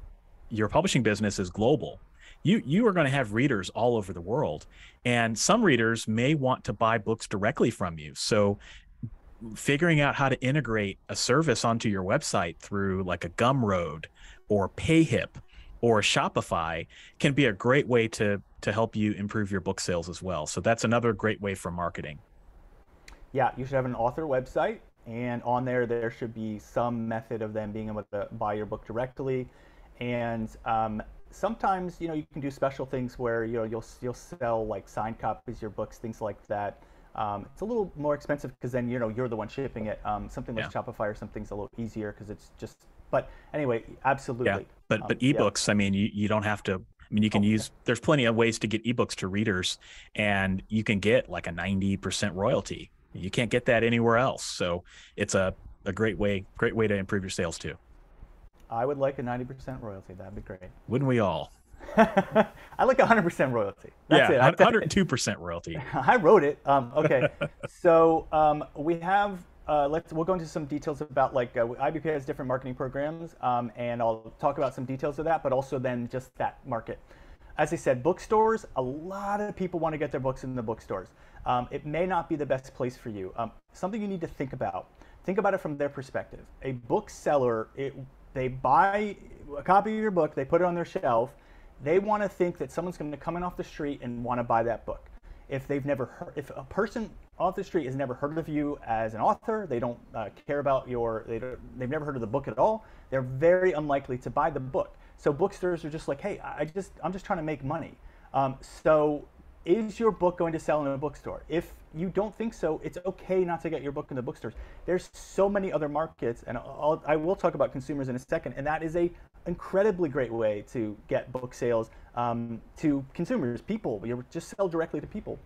publishing business is global. You are going to have readers all over the world, and some readers may want to buy books directly from you. So figuring out how to integrate a service onto your website through like a Gumroad or Payhip or Shopify can be a great way to help you improve your book sales as well. So that's another great way for marketing. Yeah, you should have an author website, and on there should be some method of them being able to buy your book directly. And sometimes you can do special things where you'll sell like signed copies of your books, things like that. It's a little more expensive because then you're the one shipping it. Something like Shopify or something's a little easier because it's just. But anyway, absolutely. Yeah, but ebooks. I mean, you don't have to. I mean, you can use. There's plenty of ways to get ebooks to readers, and you can get like a 90% royalty. You can't get that anywhere else. So it's a great way to improve your sales too. I would like a 90% royalty. That'd be great. Wouldn't we all? I like 100% royalty. That's it. 102% royalty. I wrote it. Okay. So we have. We'll go into some details about IBPA has different marketing programs, and I'll talk about some details of that, but also then just that market. As I said, bookstores. A lot of people want to get their books in the bookstores. It may not be the best place for you. Something you need to think about. Think about it from their perspective. A bookseller, they buy a copy of your book, they put it on their shelf. They want to think that someone's going to come in off the street and want to buy that book. If a person off the street has never heard of you as an author, they don't care about they've never heard of the book at all, they're very unlikely to buy the book. So bookstores are just like, hey, I'm just trying to make money. So is your book going to sell in a bookstore? If you don't think so, it's okay not to get your book in the bookstores. There's so many other markets, and I will talk about consumers in a second, and that is a incredibly great way to get book sales to consumers, people. You just sell directly to people.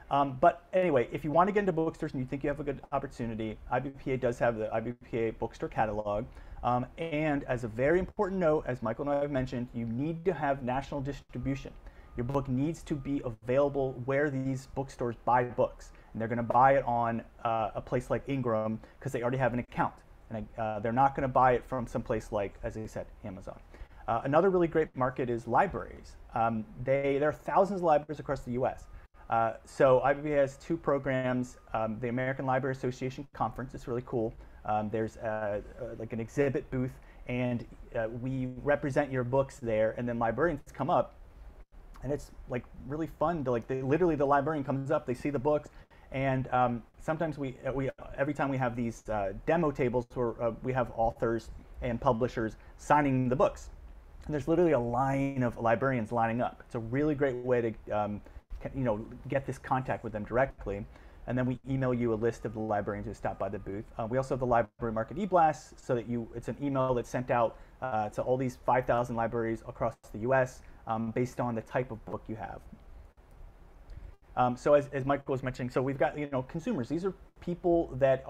But anyway, if you want to get into bookstores and you think you have a good opportunity, IBPA does have the IBPA Bookstore Catalog. And as a very important note, as Michael and I have mentioned, you need to have national distribution. Your book needs to be available where these bookstores buy books. And they're going to buy it on a place like Ingram because they already have an account. And they're not going to buy it from some place like, as I said, Amazon. Another really great market is libraries. There are thousands of libraries across the U.S. So IBPA has two programs. The American Library Association Conference is really cool. There's like an exhibit booth, and we represent your books there, and then librarians come up, and it's like really fun to literally the librarian comes up, they see the books, and sometimes we every time we have these demo tables where we have authors and publishers signing the books, and there's literally a line of librarians lining up. It's a really great way to get this contact with them directly. And then we email you a list of the librarians who stop by the booth. We also have the Library Market e-blast, so that it's an email that's sent out to all these 5,000 libraries across the U.S. Based on the type of book you have. So as Michael was mentioning, so we've got consumers. These are people that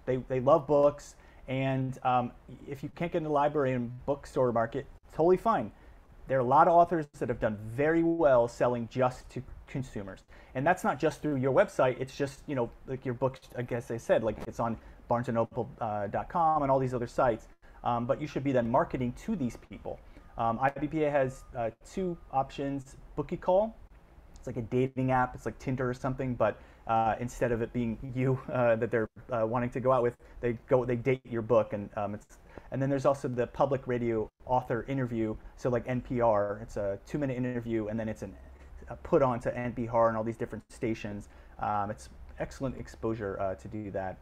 they love books, and if you can't get in the library and bookstore market, totally fine. There are a lot of authors that have done very well selling just to consumers. And that's not just through your website, it's just, like your books, I guess I said, like it's on barnesandnoble.com and all these other sites. But you should be then marketing to these people. IBPA has two options. Bookie Call, it's like a dating app, it's like Tinder or something, but instead of it being you that they're wanting to go out with, they date your book, and and then there's also the public radio author interview, so like NPR, it's a 2-minute interview, and then it's put on to NPR and all these different stations. It's excellent exposure to do that.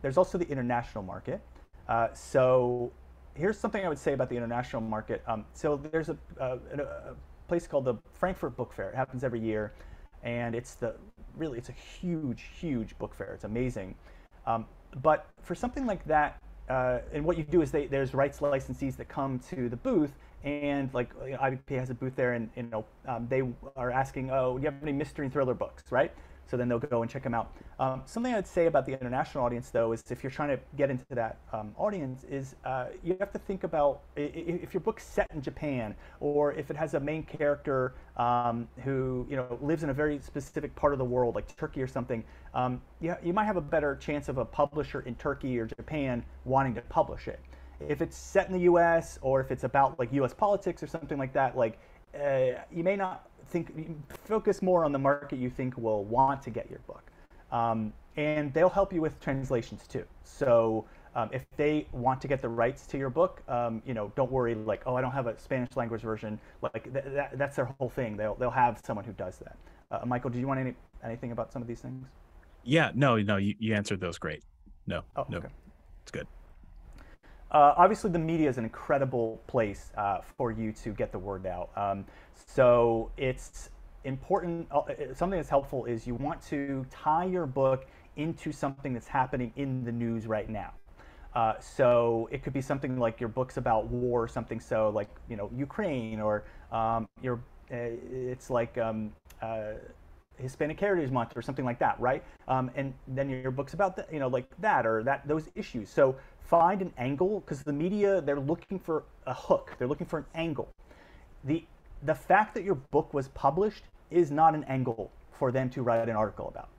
There's also the international market. So here's something I would say about the international market. So there's a place called the Frankfurt Book Fair. It happens every year, and it's a huge book fair. It's amazing. But for something like that, and what you do is there's rights licensees that come to the booth, and like IBPA has a booth there, and they are asking, oh, do you have any mystery and thriller books, right? So then they'll go and check them out. Something I'd say about the international audience, though, is if you're trying to get into that audience, is you have to think about if your book's set in Japan, or if it has a main character who lives in a very specific part of the world, like Turkey or something. You might have a better chance of a publisher in Turkey or Japan wanting to publish it. If it's set in the U.S. or if it's about like U.S. politics or something like that, like you may not focus more on the market you think will want to get your book, and they'll help you with translations too. So if they want to get the rights to your book, don't worry, like, oh, I don't have a Spanish language version. Like that's their whole thing. They'll have someone who does that. Michael, do you want anything about some of these things? Yeah, no, you answered those great. No, no, okay. It's good. Obviously, the media is an incredible place for you to get the word out. So it's important. Something that's helpful is you want to tie your book into something that's happening in the news right now. So it could be something like your book's about war or something. So like Ukraine, or it's like Hispanic Heritage Month or something like that, right? And then your book's about like that or those issues. So find an angle, because the media, they're looking for a hook. They're looking for an angle. The fact that your book was published is not an angle for them to write an article about.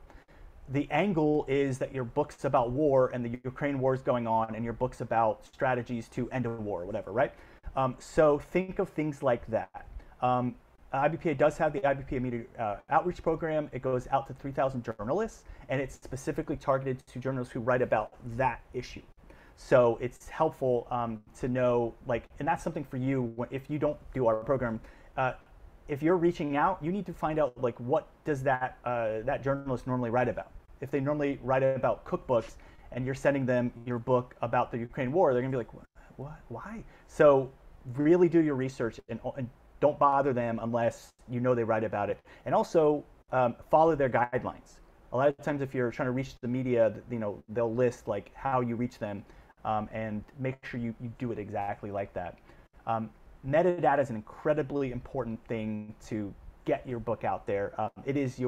The angle is that your book's about war and the Ukraine war is going on, and your book's about strategies to end a war, or whatever, right? So think of things like that. IBPA does have the IBPA Media Outreach Program. It goes out to 3,000 journalists, and it's specifically targeted to journalists who write about that issue. So it's helpful to know, like, and that's something for you if you don't do our program. If you're reaching out, you need to find out, like, what does that journalist normally write about. If they normally write about cookbooks and you're sending them your book about the Ukraine war, they're gonna be like, what? Why? So really do your research and don't bother them unless you know they write about it. And also follow their guidelines. A lot of times if you're trying to reach the media, they'll list like how you reach them, and make sure you do it exactly like that. Metadata is an incredibly important thing to get your book out there. It is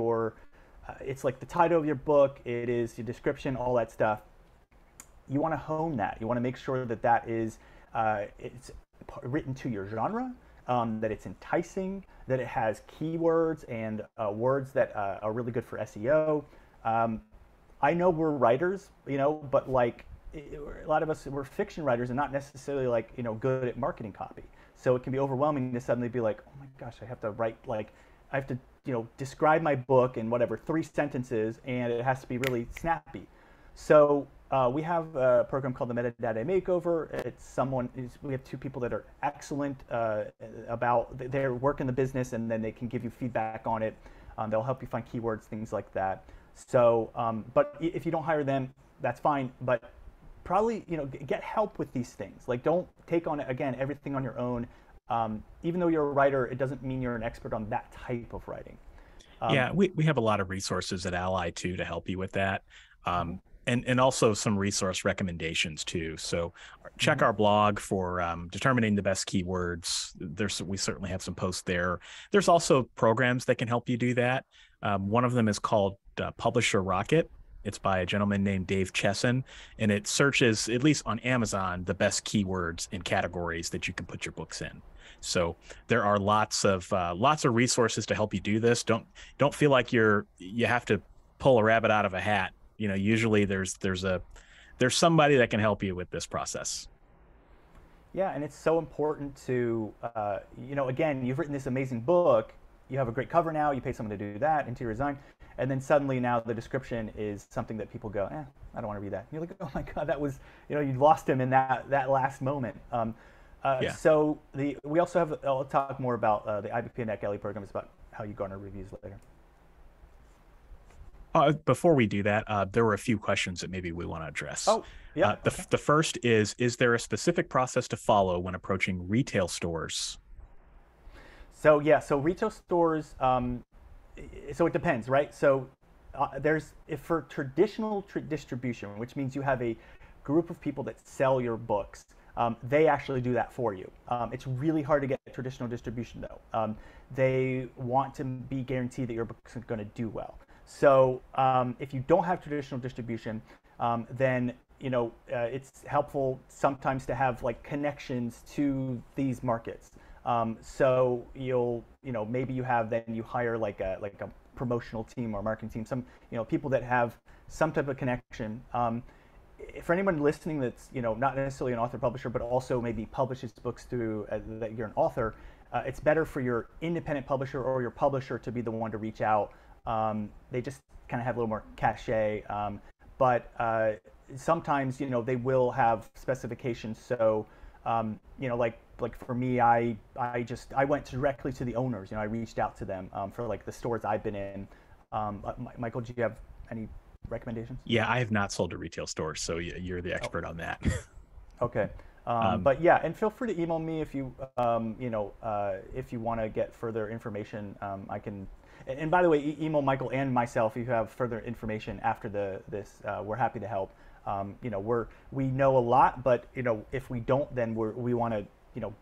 it's like the title of your book, it is your description, all that stuff. You want to hone that. You want to make sure that is it's written to your genre, that it's enticing, that it has keywords and words that are really good for SEO. I know we're writers, but like a lot of us, we're fiction writers and not necessarily like, good at marketing copy. So it can be overwhelming to suddenly be like, oh my gosh, I have to write, like, I have to, describe my book in whatever, 3 sentences, and it has to be really snappy. So we have a program called the Metadata Makeover. We have 2 people that are excellent about their work in the business, and then they can give you feedback on it. They'll help you find keywords, things like that. So, but if you don't hire them, that's fine. But probably, get help with these things. Like, don't take on, again, everything on your own. Even though you're a writer, it doesn't mean you're an expert on that type of writing. Yeah, we have a lot of resources at ALLi too to help you with that. And also some resource recommendations too. So check our blog for determining the best keywords. We certainly have some posts there. There's also programs that can help you do that. One of them is called Publisher Rocket. It's by a gentleman named Dave Chesson, and it searches, at least on Amazon, the best keywords in categories that you can put your books in. So there are lots of resources to help you do this. Don't feel like you have to pull a rabbit out of a hat. Usually there's somebody that can help you with this process. Yeah, and it's so important to, again, you've written this amazing book, you have a great cover now, you pay someone to do that, interior design, and then suddenly now the description is something that people go, I don't want to read that. And you're like, oh my God, that was, you lost him in that last moment. Yeah. So we also have, I'll talk more about the IBPA and ALLi program. It's about how you garner reviews later. Before we do that, there were a few questions that maybe we want to address. Oh, yeah. The first is there a specific process to follow when approaching retail stores? So yeah, so retail stores, so it depends, right? So if for traditional distribution, which means you have a group of people that sell your books. They actually do that for you. It's really hard to get traditional distribution though. They want to be guaranteed that your books are going to do well. So if you don't have traditional distribution, then it's helpful sometimes to have like connections to these markets. So maybe you hire like a promotional team or marketing team, some people that have some type of connection. For anyone listening that's not necessarily an author publisher, but also maybe publishes books through that you're an author, it's better for your independent publisher or your publisher to be the one to reach out. They just kind of have a little more cachet, but sometimes they will have specifications. So like for me, I went directly to the owners. I reached out to them for like the stores I've been in. Michael, do you have any recommendations? Yeah, I have not sold to retail stores, so you're the expert on that. Okay. But yeah, and feel free to email me if you if you want to get further information. I can. And by the way, email Michael and myself if you have further information after this. We're happy to help. We know a lot, but if we don't, then we want to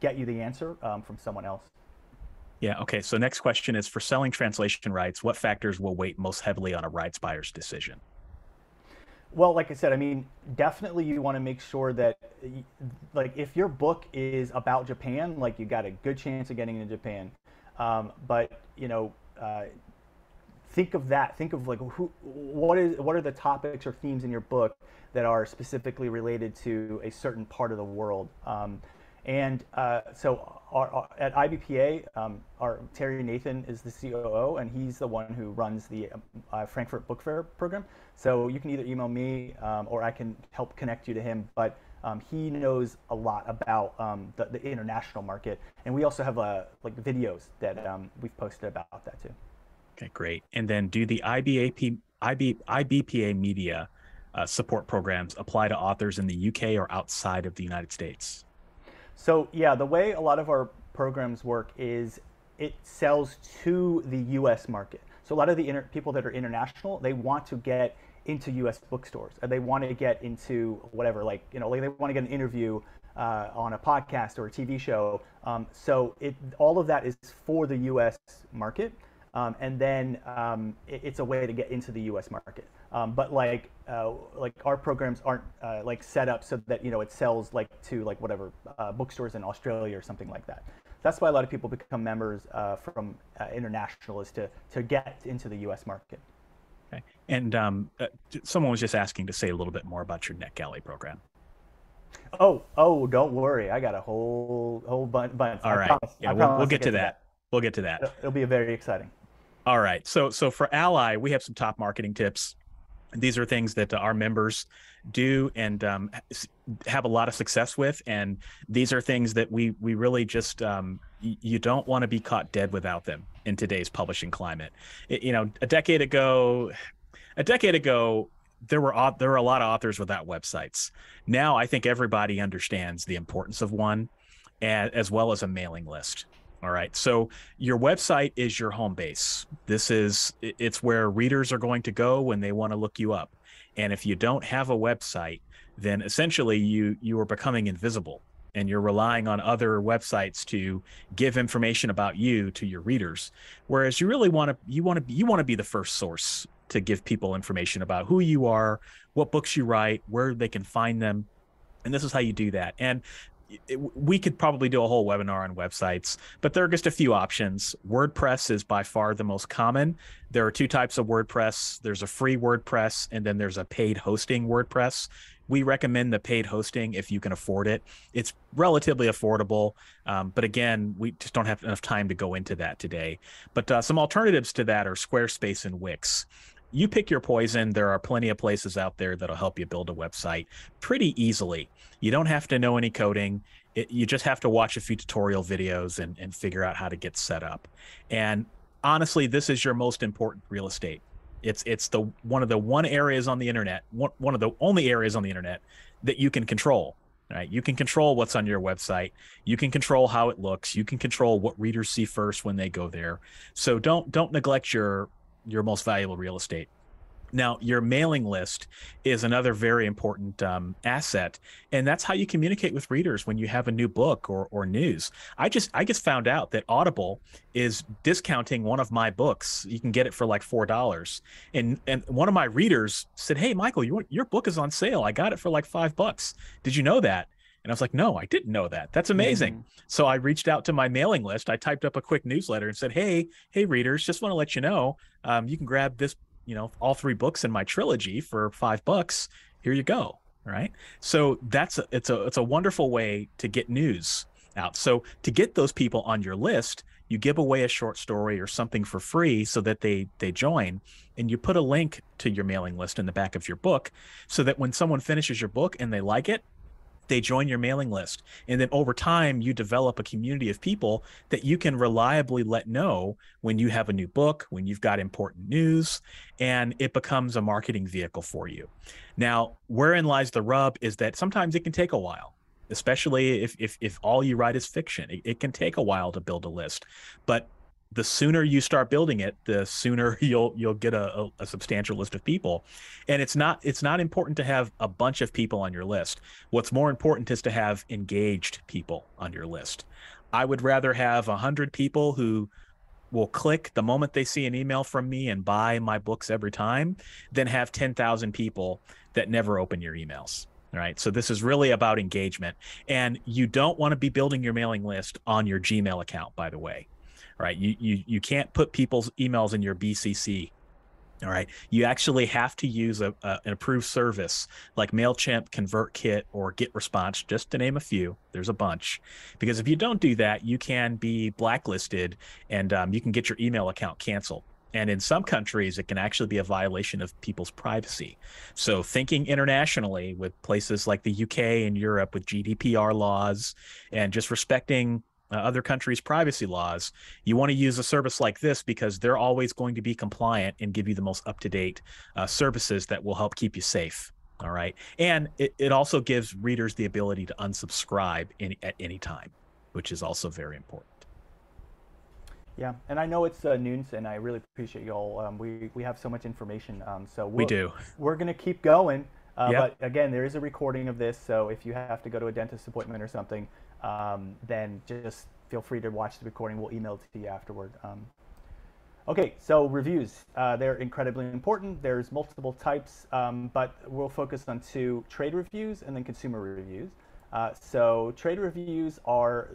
get you the answer from someone else. Yeah. Okay. So next question is, for selling translation rights, what factors will weigh most heavily on a rights buyer's decision? Well, like I said, I mean, definitely you want to make sure that, like, if your book is about Japan, like, you got a good chance of getting into Japan. But think of that. Think of like what are the topics or themes in your book that are specifically related to a certain part of the world. So at IBPA, our Terry Nathan is the COO, and he's the one who runs the Frankfurt Book Fair program. So you can either email me or I can help connect you to him. But he knows a lot about the international market, and we also have like videos that we've posted about that too. Okay, great. And then, do the IBPA media support programs apply to authors in the UK or outside of the United States? So yeah, the way a lot of our programs work is it sells to the U.S. market. So a lot of the people that are international, they want to get into U.S. bookstores, and they want to get into whatever, like they want to get an interview on a podcast or a TV show. So all of that is for the U.S. market, and then it's a way to get into the U.S. market. But like our programs aren't like set up so that it sells like to like whatever bookstores in Australia or something like that. That's why a lot of people become members from international, is to get into the U.S. market. Okay. And someone was just asking to say a little bit more about your NetGalley program. Oh, don't worry. I got a whole bunch. All right. Yeah, we'll get to that. We'll get to that. It'll be very exciting. All right. So for ALLi, we have some top marketing tips. These are things that our members do and have a lot of success with. And these are things that we really just, you don't want to be caught dead without them in today's publishing climate. A decade ago, there were a lot of authors without websites. Now I think everybody understands the importance of one, as well as a mailing list. All right. So your website is your home base. It's where readers are going to go when they want to look you up. And if you don't have a website, then essentially you are becoming invisible, and you're relying on other websites to give information about you to your readers. Whereas you really want to be the first source to give people information about who you are, what books you write, where they can find them. And this is how you do that. And we could probably do a whole webinar on websites, but there are just a few options. WordPress is by far the most common. There are two types of WordPress. There's a free WordPress, and then there's a paid hosting WordPress. We recommend the paid hosting if you can afford it. It's relatively affordable, but again, we just don't have enough time to go into that today. But some alternatives to that are Squarespace and Wix. You pick your poison. There are plenty of places out there that'll help you build a website pretty easily. You don't have to know any coding. You just have to watch a few tutorial videos and figure out how to get set up. And honestly, this is your most important real estate. It's one of the areas on the internet, one of the only areas on the internet that you can control. Right? You can control what's on your website. You can control how it looks. You can control what readers see first when they go there. So don't neglect your most valuable real estate. Now, your mailing list is another very important asset, and that's how you communicate with readers when you have a new book or news. I just found out that Audible is discounting one of my books. You can get it for like $4, and one of my readers said, "Hey, Michael, your book is on sale. I got it for like $5. Did you know that?" And I was like, "No, I didn't know that. That's amazing." So I reached out to my mailing list. I typed up a quick newsletter and said, "Hey, readers, just want to let you know, you can grab this, all 3 books in my trilogy for $5. Here you go." Right. So it's a wonderful way to get news out. So to get those people on your list, you give away a short story or something for free so that they join, and you put a link to your mailing list in the back of your book so that when someone finishes your book and they like it, they join your mailing list. And then over time, you develop a community of people that you can reliably let know when you have a new book, when you've got important news, and it becomes a marketing vehicle for you. Now, wherein lies the rub is that sometimes it can take a while, especially if all you write is fiction. It can take a while to build a list, but the sooner you start building it, the sooner you'll get a substantial list of people. And it's not important to have a bunch of people on your list. What's more important is to have engaged people on your list. I would rather have 100 people who will click the moment they see an email from me and buy my books every time than have 10,000 people that never open your emails. All right. So this is really about engagement. And you don't want to be building your mailing list on your Gmail account, by the way. Right. You can't put people's emails in your BCC. All right. You actually have to use an approved service like MailChimp, ConvertKit, or GetResponse, just to name a few. There's a bunch. Because if you don't do that, you can be blacklisted, and you can get your email account canceled. And in some countries, it can actually be a violation of people's privacy. So thinking internationally with places like the UK and Europe with GDPR laws and just respecting other countries' privacy laws, you want to use a service like this because they're always going to be compliant and give you the most up-to-date services that will help keep you safe. All right. And it also gives readers the ability to unsubscribe at any time, which is also very important. Yeah, and I know it's noon, and I really appreciate you all. We have so much information, so We do. We're gonna keep going. Yep. But again, there is a recording of this, so if you have to go to a dentist appointment or something, then just feel free to watch the recording. We'll email it to you afterward. Okay, so reviews. They're incredibly important. There's multiple types, but we'll focus on 2: trade reviews and then consumer reviews. So trade reviews are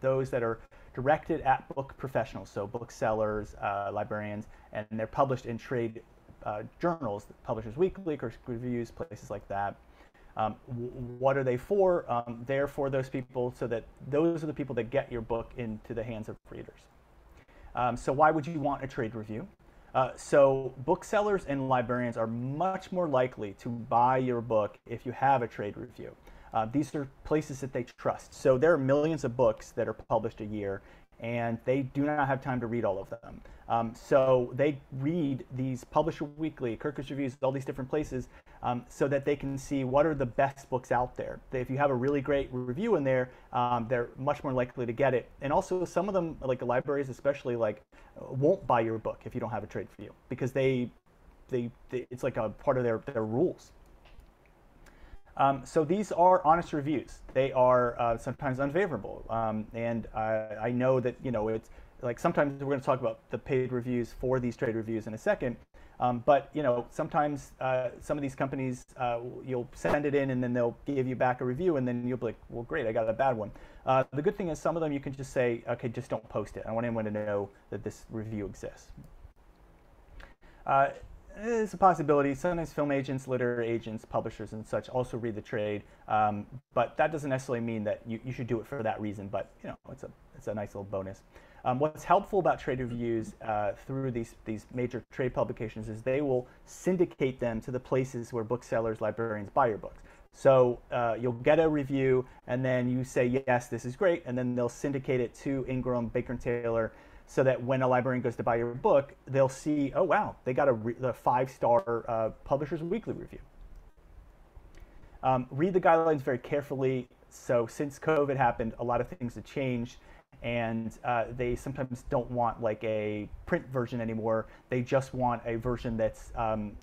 those that are directed at book professionals, so booksellers, librarians, and they're published in trade journals, Publishers Weekly, Critic Reviews, places like that. What are they for? They're for those people, so that those are the people that get your book into the hands of readers. So why would you want a trade review? So booksellers and librarians are much more likely to buy your book if you have a trade review. These are places that they trust. So there are millions of books that are published a year, and they do not have time to read all of them. So they read these Publisher Weekly, Kirkus Reviews, all these different places, so that they can see what are the best books out there. If you have a really great review in there, they're much more likely to get it. And also some of them, like the libraries especially, won't buy your book if you don't have a trade review, because it's like a part of their rules. So these are honest reviews. They are sometimes unfavorable, and I know that it's like sometimes we're going to talk about the paid reviews for these trade reviews in a second. But sometimes some of these companies, you'll send it in and then they'll give you back a review, and then you'll be like, well, great, I got a bad one. The good thing is some of them you can just say, okay, just don't post it. I want anyone to know that this review exists. It's a possibility. Sometimes film agents, literary agents, publishers, and such also read the trade, but that doesn't necessarily mean that you should do it for that reason. But it's a nice little bonus. What's helpful about trade reviews through these major trade publications is they will syndicate them to the places where booksellers, librarians buy your books. So you'll get a review, and then you say, yes, this is great, and then they'll syndicate it to Ingram, Baker & Taylor, so that when a librarian goes to buy your book, they'll see, oh, wow, they got a 5-star Publishers Weekly review. Read the guidelines very carefully. So since COVID happened, a lot of things have changed, and they sometimes don't want like a print version anymore. They just want a version that's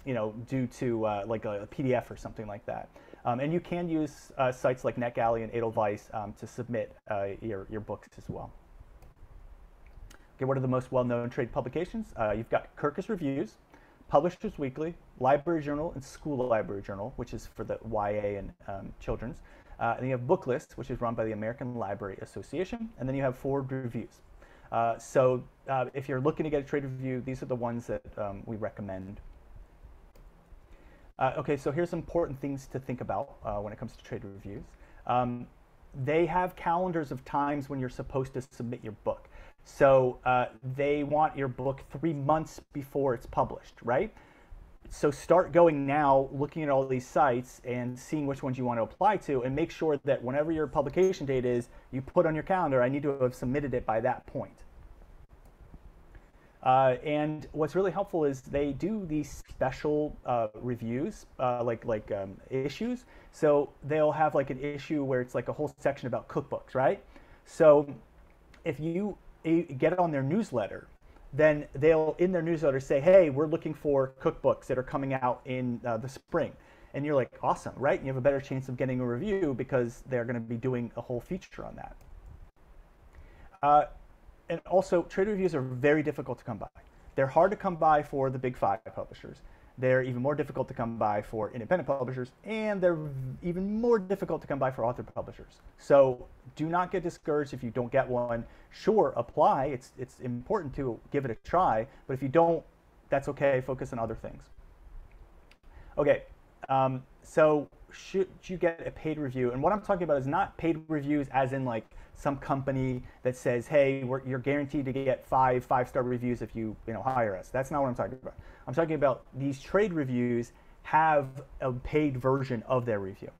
due to like a PDF or something like that. And you can use sites like NetGalley and Edelweiss to submit your books as well. Okay, what are the most well-known trade publications? You've got Kirkus Reviews, Publishers Weekly, Library Journal, and School Library Journal, which is for the YA and children's. And you have Booklist, which is run by the American Library Association. And then you have Forward Reviews. So if you're looking to get a trade review, these are the ones that we recommend. Okay, so here's some important things to think about when it comes to trade reviews. They have calendars of times when you're supposed to submit your book. So they want your book 3 months before it's published, right? So start going now, looking at all these sites and seeing which ones you want to apply to, and make sure that whenever your publication date is, you put on your calendar, I need to have submitted it by that point. And what's really helpful is they do these special reviews, like issues. So they'll have like an issue where it's like a whole section about cookbooks, right? So if you get on their newsletter, then they'll in their newsletter say, hey, we're looking for cookbooks that are coming out in the spring. And you're like, awesome, right? And you have a better chance of getting a review because they're going to be doing a whole feature on that. And also, trade reviews are very difficult to come by. They're hard to come by for the big 5 publishers. They're even more difficult to come by for independent publishers, and they're even more difficult to come by for author publishers. So do not get discouraged if you don't get one. Sure, apply. It's important to give it a try, but if you don't, that's okay. Focus on other things. Okay, so should you get a paid review? And what I'm talking about is not paid reviews as in like some company that says, hey, you're guaranteed to get 5 5-star reviews if you hire us. That's not what I'm talking about. I'm talking about these trade reviews have a paid version of their review.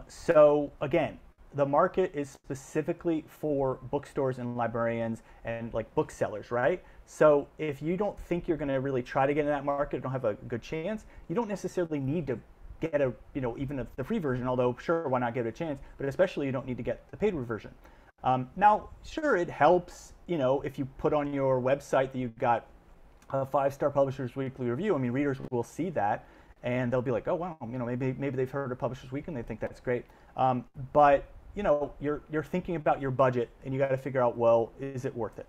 So again, the market is specifically for bookstores and librarians and like booksellers, right? So if you don't think you're going to really try to get in that market, don't have a good chance, you don't necessarily need to get a, even the free version, although sure, why not give it a chance? But especially you don't need to get the paid version. Now, sure, it helps, if you put on your website that you've got a 5-star Publishers Weekly review. I mean, readers will see that and they'll be like, oh, wow, maybe they've heard of Publishers Week and they think that's great. But, you're thinking about your budget and you got to figure out, well, is it worth it?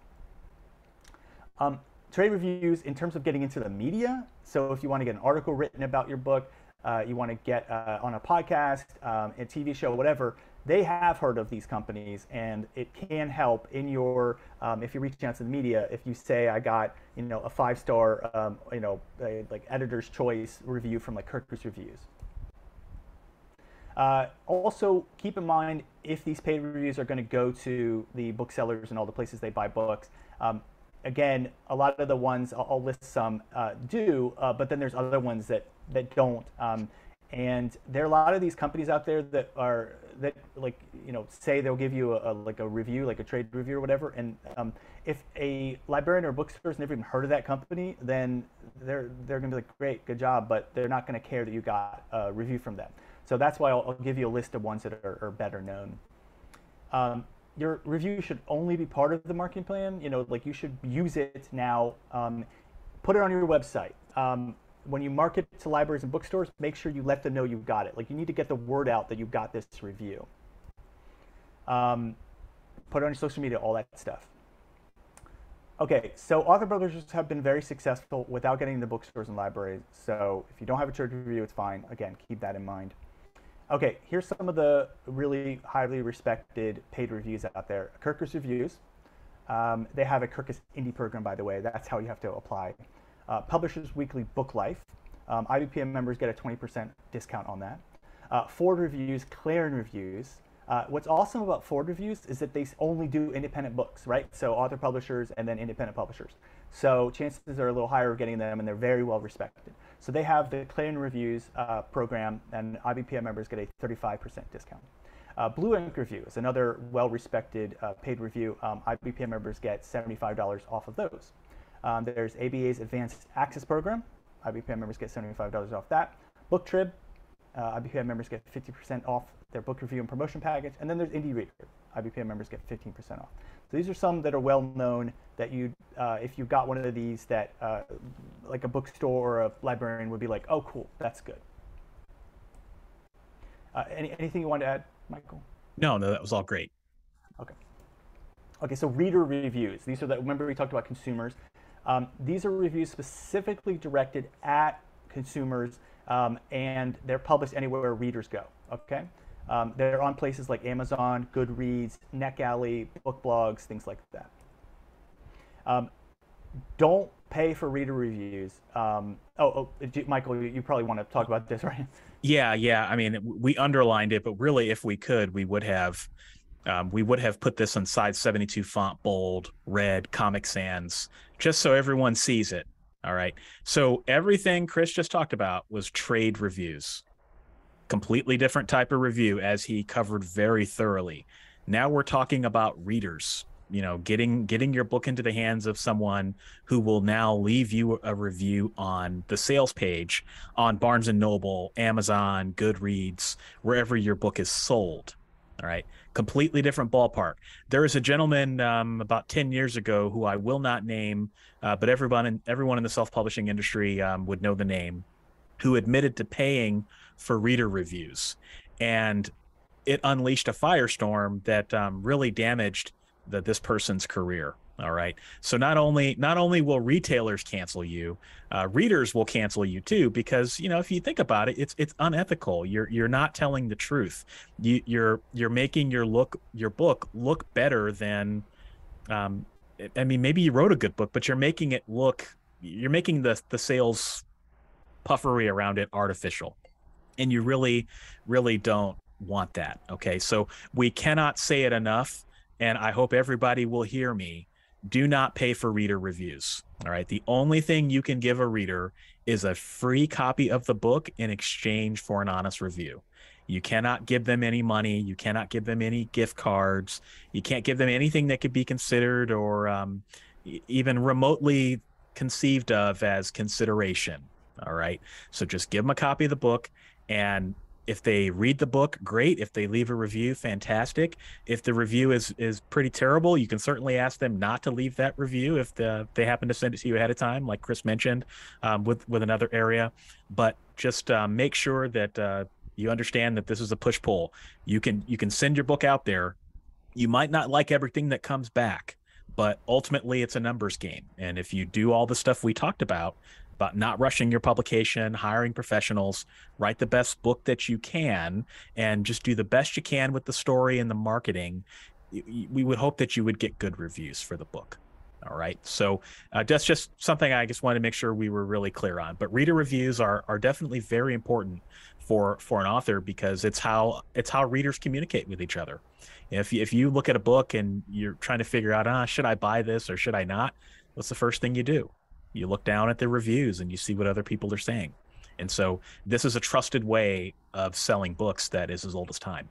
Trade reviews in terms of getting into the media. So if you want to get an article written about your book, you want to get on a podcast, a TV show, whatever, they have heard of these companies, and it can help in your, if you're reaching out to the media, if you say, I got, a 5-star, like editor's choice review from like Kirkus Reviews. Also, keep in mind, if these paid reviews are going to go to the booksellers and all the places they buy books, again, a lot of the ones, I'll list some, do, but then there's other ones that don't. And there are a lot of these companies out there that say they'll give you a review, like a trade review or whatever. And if a librarian or bookstore's never even heard of that company, then they're going to be like, great, good job, but they're not going to care that you got a review from them. So that's why I'll give you a list of ones that are better known. Your review should only be part of the marketing plan. Like you should use it now. Put it on your website. When you market to libraries and bookstores, make sure you let them know you've got it. Like you need to get the word out that you've got this review. Put it on your social media, all that stuff. Okay, so author publishers have been very successful without getting into bookstores and libraries. So if you don't have a trade review, it's fine. Again, keep that in mind. Okay, here's some of the really highly respected paid reviews out there. Kirkus Reviews. They have a Kirkus Indie program, by the way. That's how you have to apply. Publishers Weekly Book Life. IBPA members get a 20% discount on that. Forward Reviews, Clarion Reviews. What's awesome about Forward Reviews is that they only do independent books, right? So author publishers and then independent publishers. So chances are a little higher of getting them, and they're very well respected. So they have the Clarion Reviews program, and IBPA members get a 35% discount. Blue Ink Review is another well-respected paid review. IBPA members get $75 off of those. There's ABA's Advanced Access Program. IBPA members get $75 off that. Book Trib. IBPA members get 50% off their book review and promotion package. And then there's Indie Reader. IBPA members get 15% off. So these are some that are well known that you, if you got one of these, that like a bookstore or a librarian would be like, oh, cool, that's good. Anything you want to add, Michael? No, that was all great. Okay. Okay, so reader reviews. These are the, remember we talked about consumers. These are reviews specifically directed at consumers, and they're published anywhere readers go, okay? They're on places like Amazon, Goodreads, NetGalley, book blogs, things like that. Don't pay for reader reviews. Michael, you probably want to talk about this, right? Yeah. I mean, we underlined it, but really, if we could, we would have put this on size 72 font, bold, red, Comic Sans, just so everyone sees it. All right. So everything Chris just talked about was trade reviews. Completely different type of review, as he covered very thoroughly. Now we're talking about readers, getting your book into the hands of someone who will now leave you a review on the sales page on Barnes and Noble, Amazon, Goodreads, wherever your book is sold. All right. Completely different ballpark. There is a gentleman about 10 years ago who I will not name, but everyone in the self-publishing industry would know the name, who admitted to paying for reader reviews. And it unleashed a firestorm that really damaged this person's career. All right. So not only will retailers cancel you, readers will cancel you too, because if you think about it, it's unethical. You're not telling the truth. You're making your book look better than. I mean, maybe you wrote a good book, but you're making the sales puffery around it artificial, and you really don't want that. Okay. So we cannot say it enough, and I hope everybody will hear me. Do not pay for reader reviews. All right. The only thing you can give a reader is a free copy of the book in exchange for an honest review. You cannot give them any money. You cannot give them any gift cards. You can't give them anything that could be considered or even remotely conceived of as consideration. All right. So just give them a copy of the book, and if they read the book, great. If they leave a review, fantastic. If the review is pretty terrible, you can certainly ask them not to leave that review if they happen to send it to you ahead of time, like Chris mentioned with another area. But just make sure that you understand that this is a push-pull. You can send your book out there. You might not like everything that comes back, but ultimately it's a numbers game. And if you do all the stuff we talked about not rushing your publication, hiring professionals, write the best book that you can, and just do the best you can with the story and the marketing, we would hope that you would get good reviews for the book. All right. So that's just something I just wanted to make sure we were really clear on. But reader reviews are definitely very important for an author, because it's how readers communicate with each other. If you look at a book and you're trying to figure out, should I buy this or should I not? What's the first thing you do? You look down at the reviews and you see what other people are saying. And so this is a trusted way of selling books that is as old as time.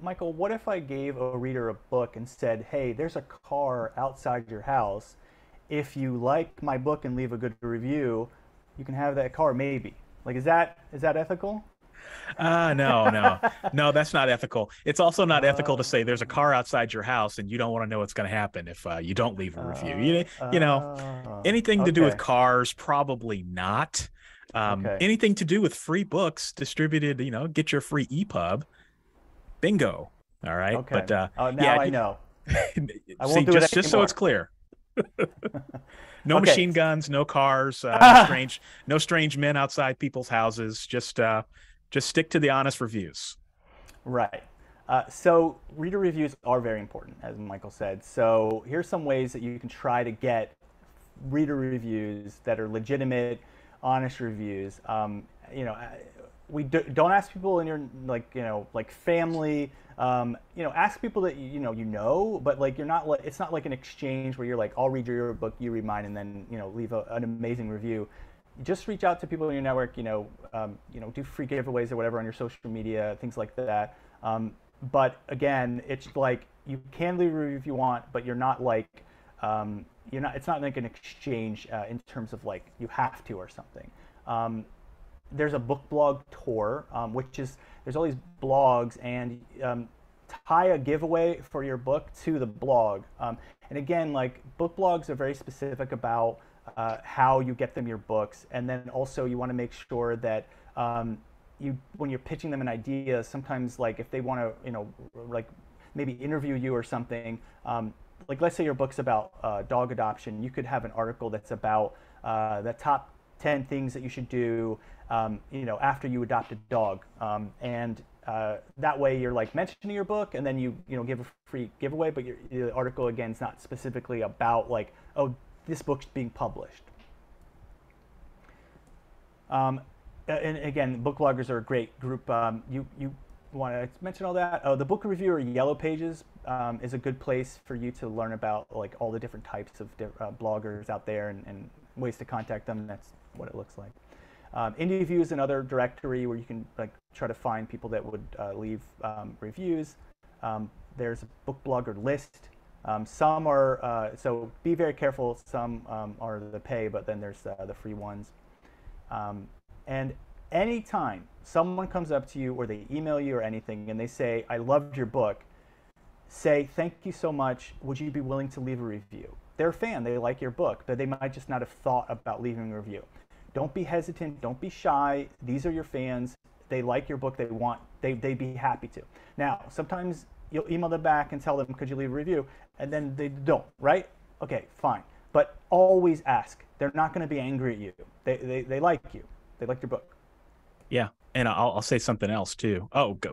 Michael, what if I gave a reader a book and said, hey, there's a car outside your house. If you like my book and leave a good review, you can have that car maybe. Like, is that ethical? No, that's not ethical. It's also not ethical to say there's a car outside your house and you don't want to know what's going to happen if you don't leave a review. Anything to do with cars, probably not. Anything to do with free books distributed, get your free EPUB. Bingo. All right. Okay. But now I know. I won't see, do just so it's clear. No machine guns, no cars, no strange men outside people's houses. Just stick to the honest reviews. Right. So reader reviews are very important, as Michael said. So here's some ways that you can try to get reader reviews that are legitimate, honest reviews. Don't ask people in your like family. Ask people that but you're not it's not like an exchange where you're like, I'll read your book, you read mine, and then leave an amazing review. Just reach out to people in your network. Do free giveaways or whatever on your social media, things like that. But again, it's like you can leave a review if you want, but you're not like it's not like an exchange in terms of like you have to or something. There's a book blog tour, which is there's all these blogs, and tie a giveaway for your book to the blog. And again, like book blogs are very specific about how you get them your books, and then also you want to make sure that when you're pitching them an idea, sometimes like if they want to, like maybe interview you or something, like let's say your book's about dog adoption, you could have an article that's about the top 10 things that you should do, after you adopt a dog, and that way you're like mentioning your book, and then you give a free giveaway, but the article again is not specifically about like, oh, this book's being published. And again, book bloggers are a great group. You want to mention all that? Oh, the Book Reviewer Yellow Pages is a good place for you to learn about like all the different types of bloggers out there and ways to contact them. That's what it looks like. IndieView is another directory where you can like try to find people that would leave reviews. There's a book blogger list. Some are, so be very careful, some are the pay, but then there's the free ones. And anytime someone comes up to you or they email you or anything and they say, I loved your book, say, thank you so much, would you be willing to leave a review? They're a fan, they like your book, but they might just not have thought about leaving a review. Don't be hesitant, don't be shy, these are your fans, they like your book, they'd be happy to. Now, sometimes you'll email them back and tell them, could you leave a review? And then they don't, right? Okay, fine. But always ask. They're not going to be angry at you. They like you. They like your book. Yeah, and I'll say something else too. Oh, go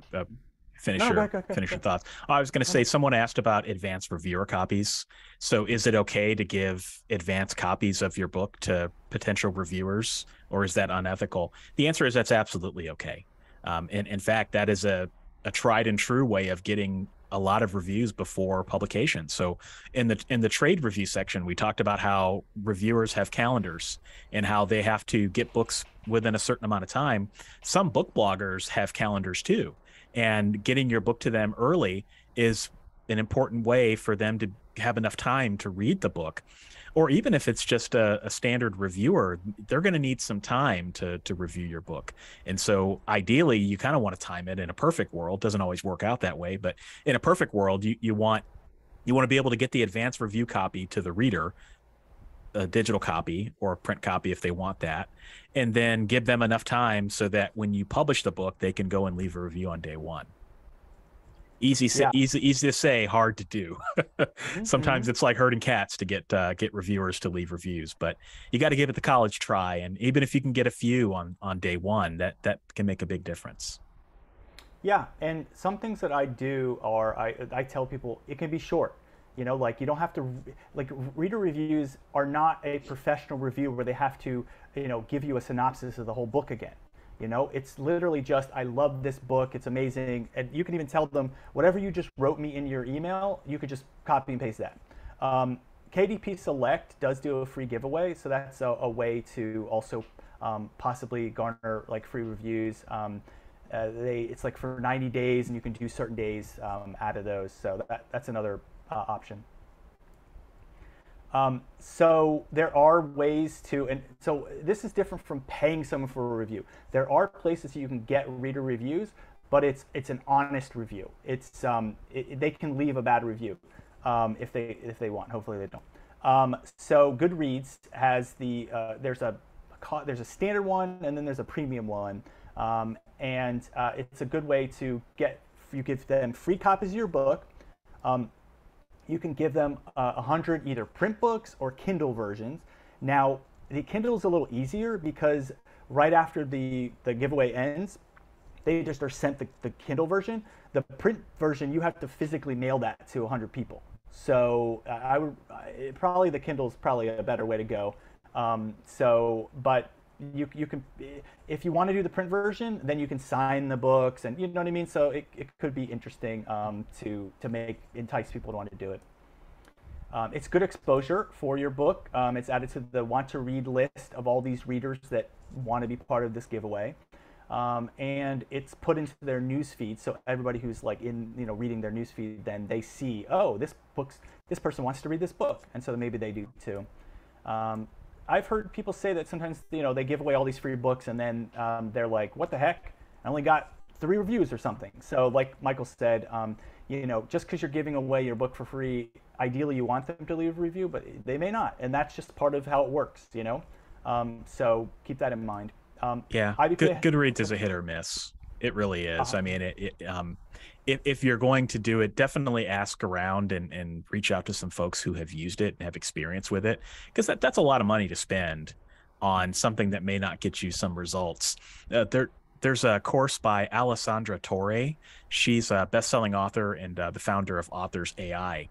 finish your thoughts. I was going to say, someone asked about advanced reviewer copies. So is it okay to give advanced copies of your book to potential reviewers, or is that unethical? The answer is that's absolutely okay. And in fact, that is a tried and true way of getting a lot of reviews before publication. So in the trade review section, we talked about how reviewers have calendars and how they have to get books within a certain amount of time. Some book bloggers have calendars too, and getting your book to them early is an important way for them to have enough time to read the book. Or even if it's just a standard reviewer, they're going to need some time to review your book. And so ideally, you kind of want to time it. In a perfect world, doesn't always work out that way, but in a perfect world, you want to be able to get the advanced review copy to the reader, a digital copy or a print copy if they want that, and then give them enough time so that when you publish the book, they can go and leave a review on day one. Easy to say, hard to do. Sometimes it's like herding cats to get reviewers to leave reviews, but you got to give it the college try. And even if you can get a few on day one, that can make a big difference. Yeah, and some things that I do are I tell people it can be short. Like you don't have to, like reader reviews are not a professional review where they have to, give you a synopsis of the whole book again. It's literally just, I love this book, it's amazing. And you can even tell them, whatever you just wrote me in your email, you could just copy and paste that. KDP Select does do a free giveaway, so that's a way to also possibly garner like free reviews. It's like for 90 days, and you can do certain days out of those, so that's another option. So there are ways to, and so this is different from paying someone for a review. There are places you can get reader reviews, but it's an honest review. It's they can leave a bad review if they want. Hopefully they don't. So Goodreads has there's a standard one, and then there's a premium one, and it's a good way to you give them free copies of your book. You can give them 100 either print books or Kindle versions. Now, the Kindle is a little easier because right after the giveaway ends, they just are sent the Kindle version. The print version, you have to physically mail that to 100 people. So probably the Kindle is probably a better way to go. But you can, if you want to do the print version, then you can sign the books, and you know what I mean. So it could be interesting to entice people to want to do it. It's good exposure for your book. It's added to the want to read list of all these readers that want to be part of this giveaway, and it's put into their news feed. So everybody who's like reading their news feed, then they see, oh, this person wants to read this book, and so maybe they do too. I've heard people say that sometimes they give away all these free books, and then they're like, what the heck? I only got 3 reviews or something. So like Michael said, just because you're giving away your book for free, ideally you want them to leave a review, but they may not, and that's just part of how it works. So keep that in mind. Yeah, Goodreads is a hit or miss. It really is. I mean, if you're going to do it, definitely ask around and reach out to some folks who have used it and have experience with it, because that's a lot of money to spend on something that may not get you some results. There's a course by Alessandra Torre. She's a best-selling author and the founder of Authors AI.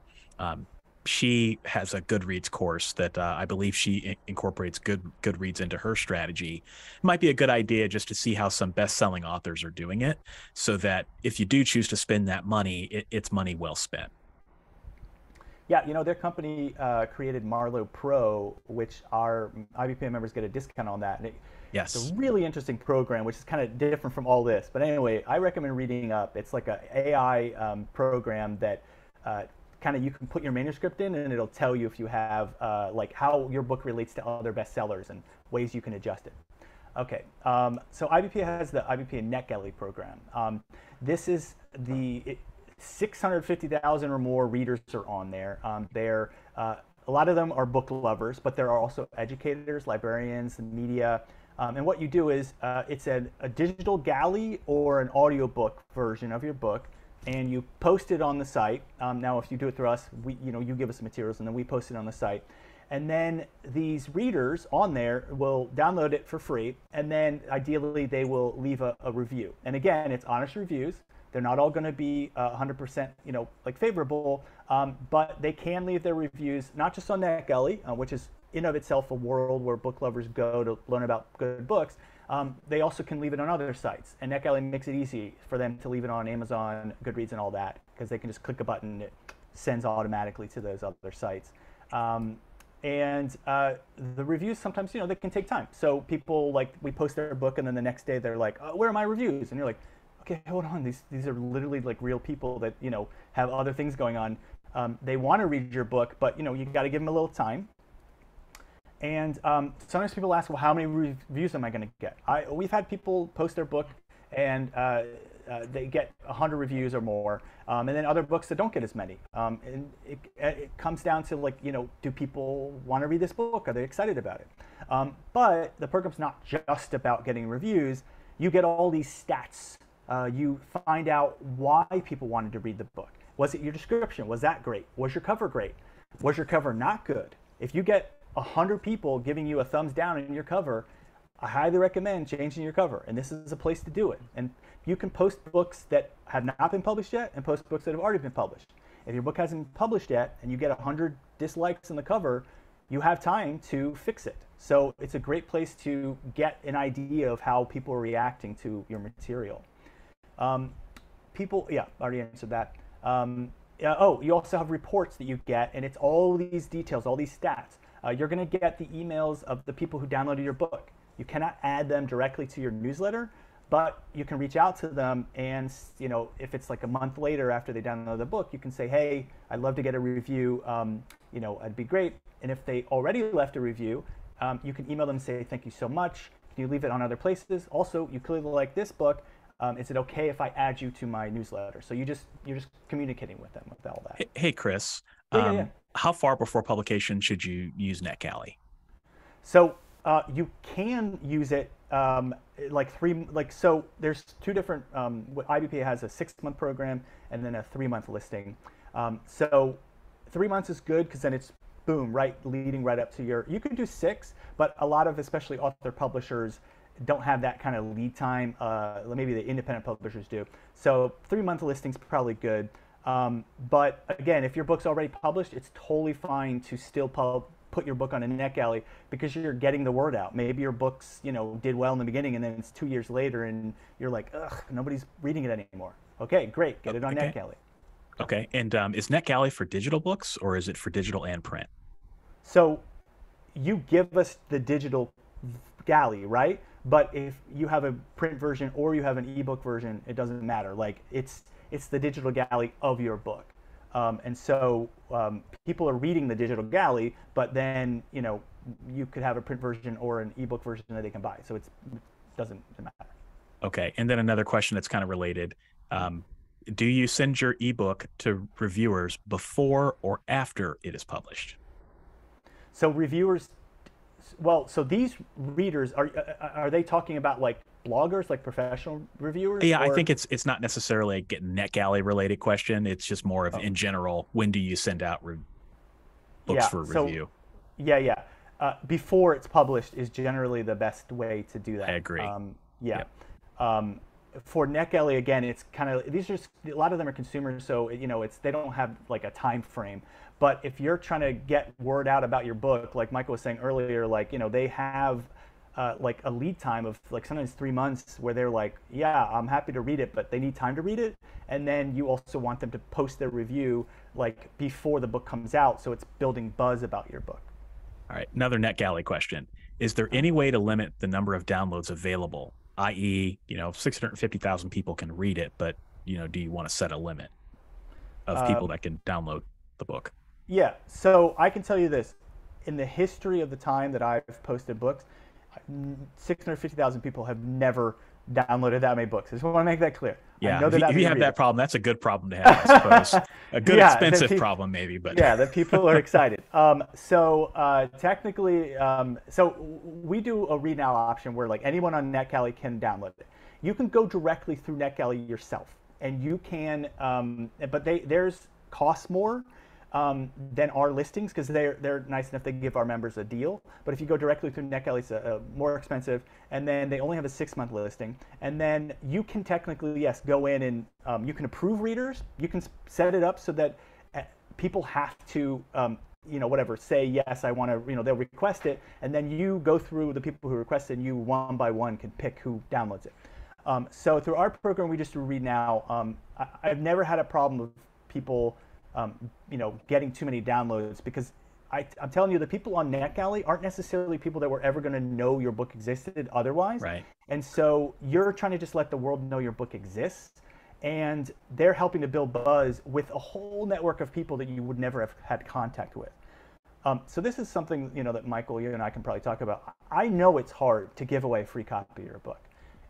She has a Goodreads course that I believe she incorporates Goodreads into her strategy. It might be a good idea just to see how some best-selling authors are doing it, so that if you do choose to spend that money, it's money well spent. Yeah, their company created Marlowe Pro, which our IBPA members get a discount on that. And yes. It's a really interesting program, which is kind of different from all this. But anyway, I recommend reading up. It's like an AI program that kind of you can put your manuscript in, and it'll tell you if you have like how your book relates to other bestsellers and ways you can adjust it. Okay, so IBPA has the IBPA and ALLi program. This is the 650,000 or more readers are on there. A lot of them are book lovers, but there are also educators, librarians, media. And what you do is it's a digital galley or an audiobook version of your book, and you post it on the site. Now, if you do it through us, you give us the materials, and then we post it on the site. And then these readers on there will download it for free, and then ideally they will leave a review. And again, it's honest reviews. They're not all going to be 100%, like favorable, but they can leave their reviews not just on ALLi, which is in of itself a world where book lovers go to learn about good books. They also can leave it on other sites, and ALLi makes it easy for them to leave it on Amazon, Goodreads, and all that, because they can just click a button, it sends automatically to those other sites. And the reviews sometimes, they can take time. So people, like, we post their book, and then the next day they're like, oh, where are my reviews? And you're like, okay, hold on. These are literally like real people that have other things going on. They want to read your book, but you got to give them a little time. And sometimes people ask, well, how many reviews am I going to get? We've had people post their book, and they get 100 reviews or more, and then other books that don't get as many. And it comes down to, like, do people want to read this book? Are they excited about it? But the program's not just about getting reviews. You get all these stats. You find out why people wanted to read the book. Was it your description? Was that great? Was your cover great? Was your cover not good? If you get 100 people giving you a thumbs down in your cover, I highly recommend changing your cover. And this is a place to do it. And you can post books that have not been published yet and post books that have already been published. If your book hasn't been published yet and you get 100 dislikes in the cover, you have time to fix it. So it's a great place to get an idea of how people are reacting to your material. I already answered that. You also have reports that you get, and it's all these details, all these stats. You're going to get the emails of the people who downloaded your book. You cannot add them directly to your newsletter, but you can reach out to them, and if it's like a month later after they download the book, you can say, hey, I'd love to get a review. It'd be great. And if they already left a review, you can email them and say, thank you so much. Can you leave it on other places? Also, you clearly like this book. Is it okay if I add you to my newsletter? So you're just communicating with them with all that. Hey Chris, how far before publication should you use ALLi? So you can use it so there's two different. IBPA has a 6-month program and then a 3-month listing. So 3 months is good because then it's boom, leading right up to your. You can do 6, but a lot of especially author publishers don't have that kind of lead time. Maybe the independent publishers do. So 3-month listing's probably good. But again, if your book's already published, it's totally fine to still put your book on a ALLi because you're getting the word out. Maybe your book's did well in the beginning, and then it's 2 years later, and you're like, ugh, nobody's reading it anymore. Okay, great, get it on ALLi. Okay, and is ALLi for digital books, or is it for digital and print? So you give us the digital galley, right? But if you have a print version or you have an ebook version, it doesn't matter. Like it's the digital galley of your book. And so people are reading the digital galley, but then you could have a print version or an ebook version that they can buy. So it doesn't matter. Okay, and then another question that's kind of related. do you send your ebook to reviewers before or after it is published? So reviewers, well, so these readers, are they talking about like bloggers, like professional reviewers? Yeah, I think it's not necessarily a NetGalley related question. It's just more of in general, when do you send out books for review? Yeah. Before it's published is generally the best way to do that. I agree. Yeah. Yep. For NetGalley, again, it's kind of, these are, a lot of them are consumers, so they don't have like a time frame. But if you're trying to get word out about your book, like Michael was saying earlier, like they have like a lead time of like sometimes 3 months where they're like, yeah, I'm happy to read it, but they need time to read it. And then you also want them to post their review like before the book comes out, so it's building buzz about your book. All right, another NetGalley question. Is there any way to limit the number of downloads available? I.e., 650,000 people can read it, but do you want to set a limit of people that can download the book? Yeah, so I can tell you this. In the history of the time that I've posted books, 650,000 people have never downloaded that many books. I just want to make that clear. Yeah, if you have that problem, that's a good problem to have, I suppose. A good expensive problem maybe, but yeah, that people are excited. Technically, so we do a read now option where like anyone on NetGalley can download it. You can go directly through NetGalley yourself, and you can, but theirs costs more than our listings because they're nice enough. They give our members a deal. But if you go directly through NetGalley, it's more expensive. And then they only have a 6-month listing. And then you can technically, yes, go in and you can approve readers. You can set it up so that people have to, say, yes, I want to, they'll request it. And then you go through the people who request it, and you one by one can pick who downloads it. So through our program, we just do Read Now. I've never had a problem with people getting too many downloads, because I'm telling you, the people on NetGalley aren't necessarily people that were ever going to know your book existed otherwise. Right. And so you're trying to just let the world know your book exists, and they're helping to build buzz with a whole network of people that you would never have had contact with. So this is something that Michael, you and I can probably talk about. I know it's hard to give away a free copy of your book.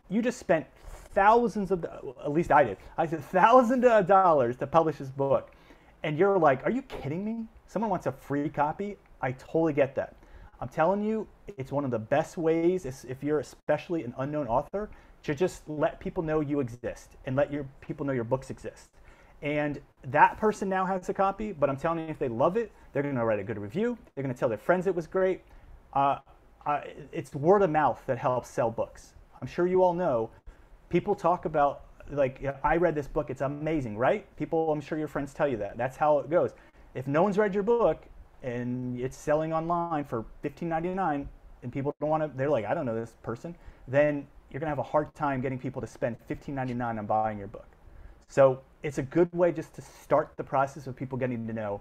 You just spent thousands of, at least I did. I said thousands of dollars to publish this book. And you're like, are you kidding me? Someone wants a free copy? I totally get that. I'm telling you, it's one of the best ways, if you're especially an unknown author, to just let people know you exist and let your people know your books exist. And that person now has a copy, but I'm telling you, if they love it, they're going to write a good review. They're going to tell their friends it was great. It's word of mouth that helps sell books. I'm sure you all know, people talk about, like, I read this book, it's amazing, right? People, I'm sure your friends tell you that. That's how it goes. If no one's read your book and it's selling online for $15.99 and people don't want to, they're like, I don't know this person, then you're going to have a hard time getting people to spend $15.99 on buying your book. So it's a good way just to start the process of people getting to know.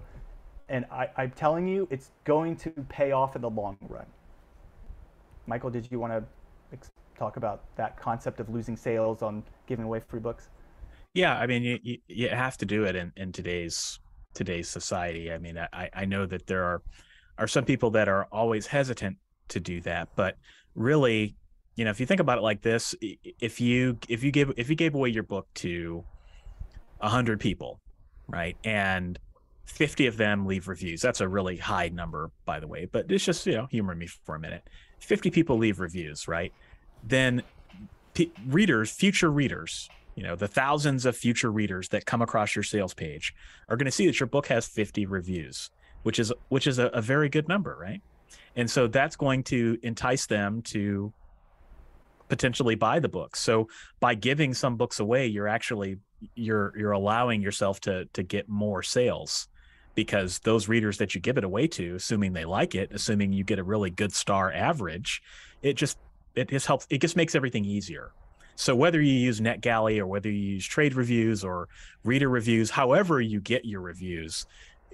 And I'm telling you, it's going to pay off in the long run. Michael, did you want to talk about that concept of losing sales on giving away free books? Yeah, I mean, you have to do it in today's society. I mean, I know that there are some people that are always hesitant to do that, but really, if you think about it like this, if you gave away your book to 100 people, right, and 50 of them leave reviews, that's a really high number, by the way, but it's just, humor me for a minute. 50 people leave reviews, right? Then future readers, the thousands of future readers that come across your sales page are going to see that your book has 50 reviews, which is a very good number, right? And so that's going to entice them to potentially buy the book. So by giving some books away, you're allowing yourself to get more sales, because those readers that you give it away to, assuming they like it, assuming you get a really good star average, it just helps. It just makes everything easier. So whether you use NetGalley or whether you use trade reviews or reader reviews, however you get your reviews,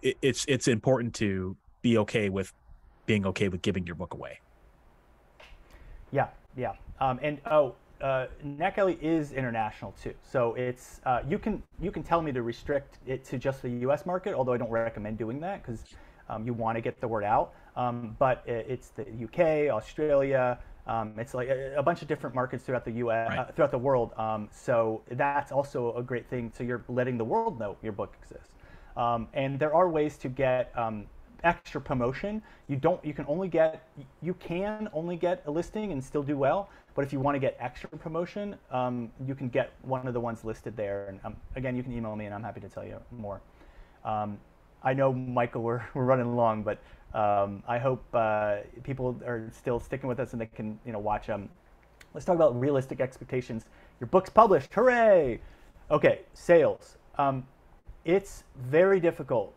it's important to be okay with giving your book away. Yeah. NetGalley is international too. So it's you can tell me to restrict it to just the U.S. market, although I don't recommend doing that because you want to get the word out. But it's the UK, Australia, It's like a bunch of different markets throughout the U.S. Right. Throughout the world. So that's also a great thing. So you're letting the world know your book exists. And there are ways to get extra promotion. You can only get a listing and still do well. But if you want to get extra promotion, you can get one of the ones listed there. And again, you can email me, and I'm happy to tell you more. I know, Michael, we're running long, but I hope people are still sticking with us and they can watch. Let's talk about realistic expectations. Your book's published, hooray! Okay, sales. It's very difficult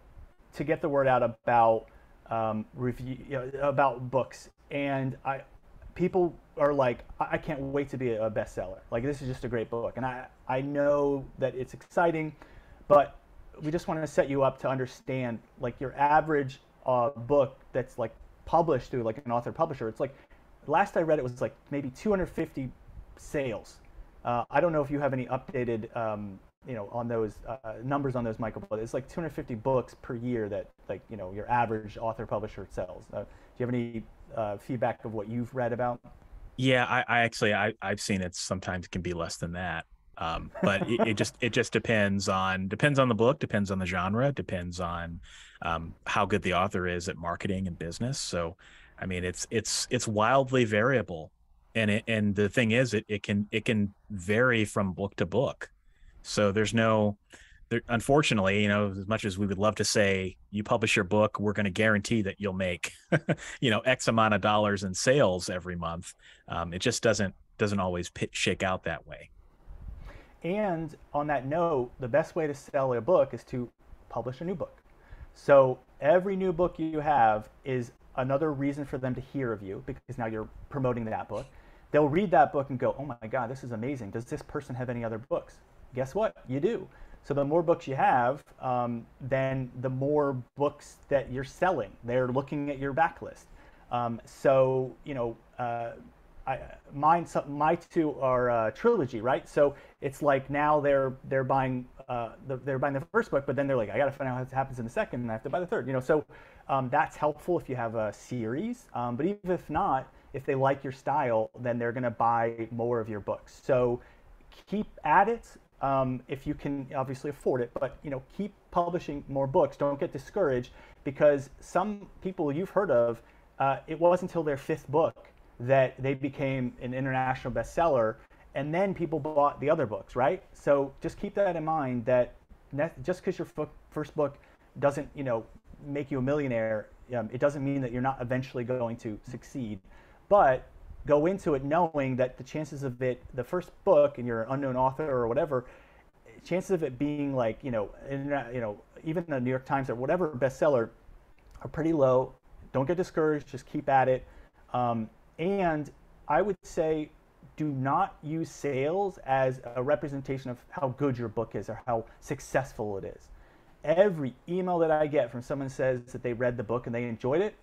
to get the word out about about books, and people are like, I can't wait to be a bestseller. Like, this is just a great book, and I know that it's exciting, but we just want to set you up to understand, like, your average book that's like published through like an author publisher. It's like, last I read, it was like maybe 250 sales. I don't know if you have any updated on those numbers on those, Michael, but it's like 250 books per year that, like, your average author publisher sells. Do you have any feedback of what you've read about? Yeah, I've seen it sometimes can be less than that. But it just depends on the book, depends on the genre, depends on how good the author is at marketing and business. So, I mean, it's wildly variable, and the thing is, it can vary from book to book. So unfortunately, as much as we would love to say, you publish your book, we're going to guarantee that you'll make, X amount of dollars in sales every month. It just doesn't always shake out that way. And on that note, the best way to sell a book is to publish a new book. So every new book you have is another reason for them to hear of you, because now you're promoting that book. They'll read that book and go, oh my God, this is amazing. Does this person have any other books? Guess what? You do. So the more books you have, then the more books that you're selling. They're looking at your backlist. My two are trilogy, right? So it's like now they're buying the first book, but then they're like, I got to find out what happens in the second, and I have to buy the third. So that's helpful if you have a series. But even if not, if they like your style, then they're going to buy more of your books. So keep at it. If you can obviously afford it, but keep publishing more books. Don't get discouraged, because some people you've heard of, it wasn't until their fifth book that they became an international bestseller, and then people bought the other books, right? So just keep that in mind, that just because your first book doesn't make you a millionaire, it doesn't mean that you're not eventually going to succeed. But go into it knowing that the chances of it, the first book, and you're an unknown author or whatever, chances of it being like, even the New York Times or whatever bestseller are pretty low. Don't get discouraged, just keep at it. And I would say, do not use sales as a representation of how good your book is or how successful it is. Every email that I get from someone says that they read the book and they enjoyed it,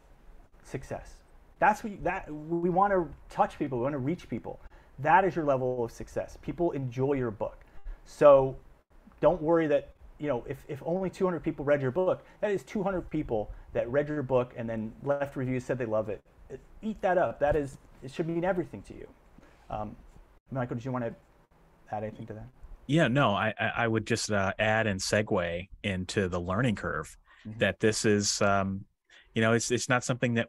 success. That's we want to touch people. We want to reach people. That is your level of success. People enjoy your book. So don't worry that, if only 200 people read your book, that is 200 people that read your book and then left reviews, said they love it. Eat that up. It should mean everything to you. Michael, did you want to add anything to that? Yeah, no, I would just add and segue into the learning curve. Mm-hmm. That this is, it's not something that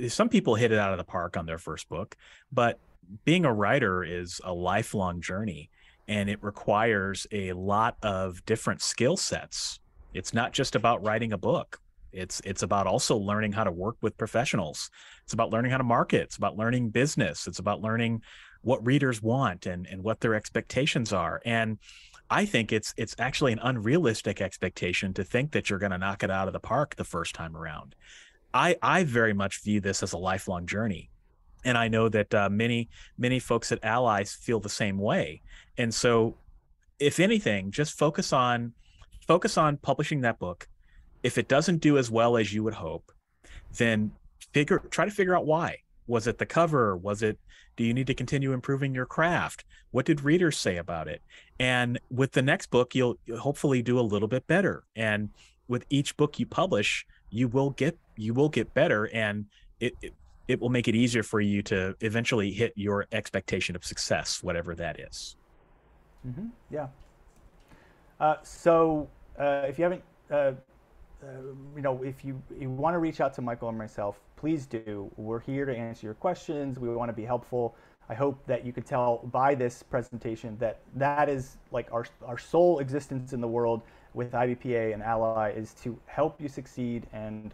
some people hit it out of the park on their first book, but being a writer is a lifelong journey, and it requires a lot of different skill sets. It's not just about writing a book. It's about also learning how to work with professionals. It's about learning how to market. It's about learning business. It's about learning what readers want and what their expectations are. And I think it's actually an unrealistic expectation to think that you're going to knock it out of the park the first time around. I very much view this as a lifelong journey. And I know that many folks at ALLi feel the same way. And so, if anything, just focus on publishing that book. If it doesn't do as well as you would hope, then try to figure out why. Was it the cover? Do you need to continue improving your craft? What did readers say about it? And with the next book, you'll hopefully do a little bit better. And with each book you publish, you will get better. And it will make it easier for you to eventually hit your expectation of success, whatever that is. Yeah. If you haven't, if you want to reach out to Michael and myself, please do. We're here to answer your questions. We want to be helpful. I hope that you could tell by this presentation that is like our sole existence in the world with IBPA and ALLi is to help you succeed, and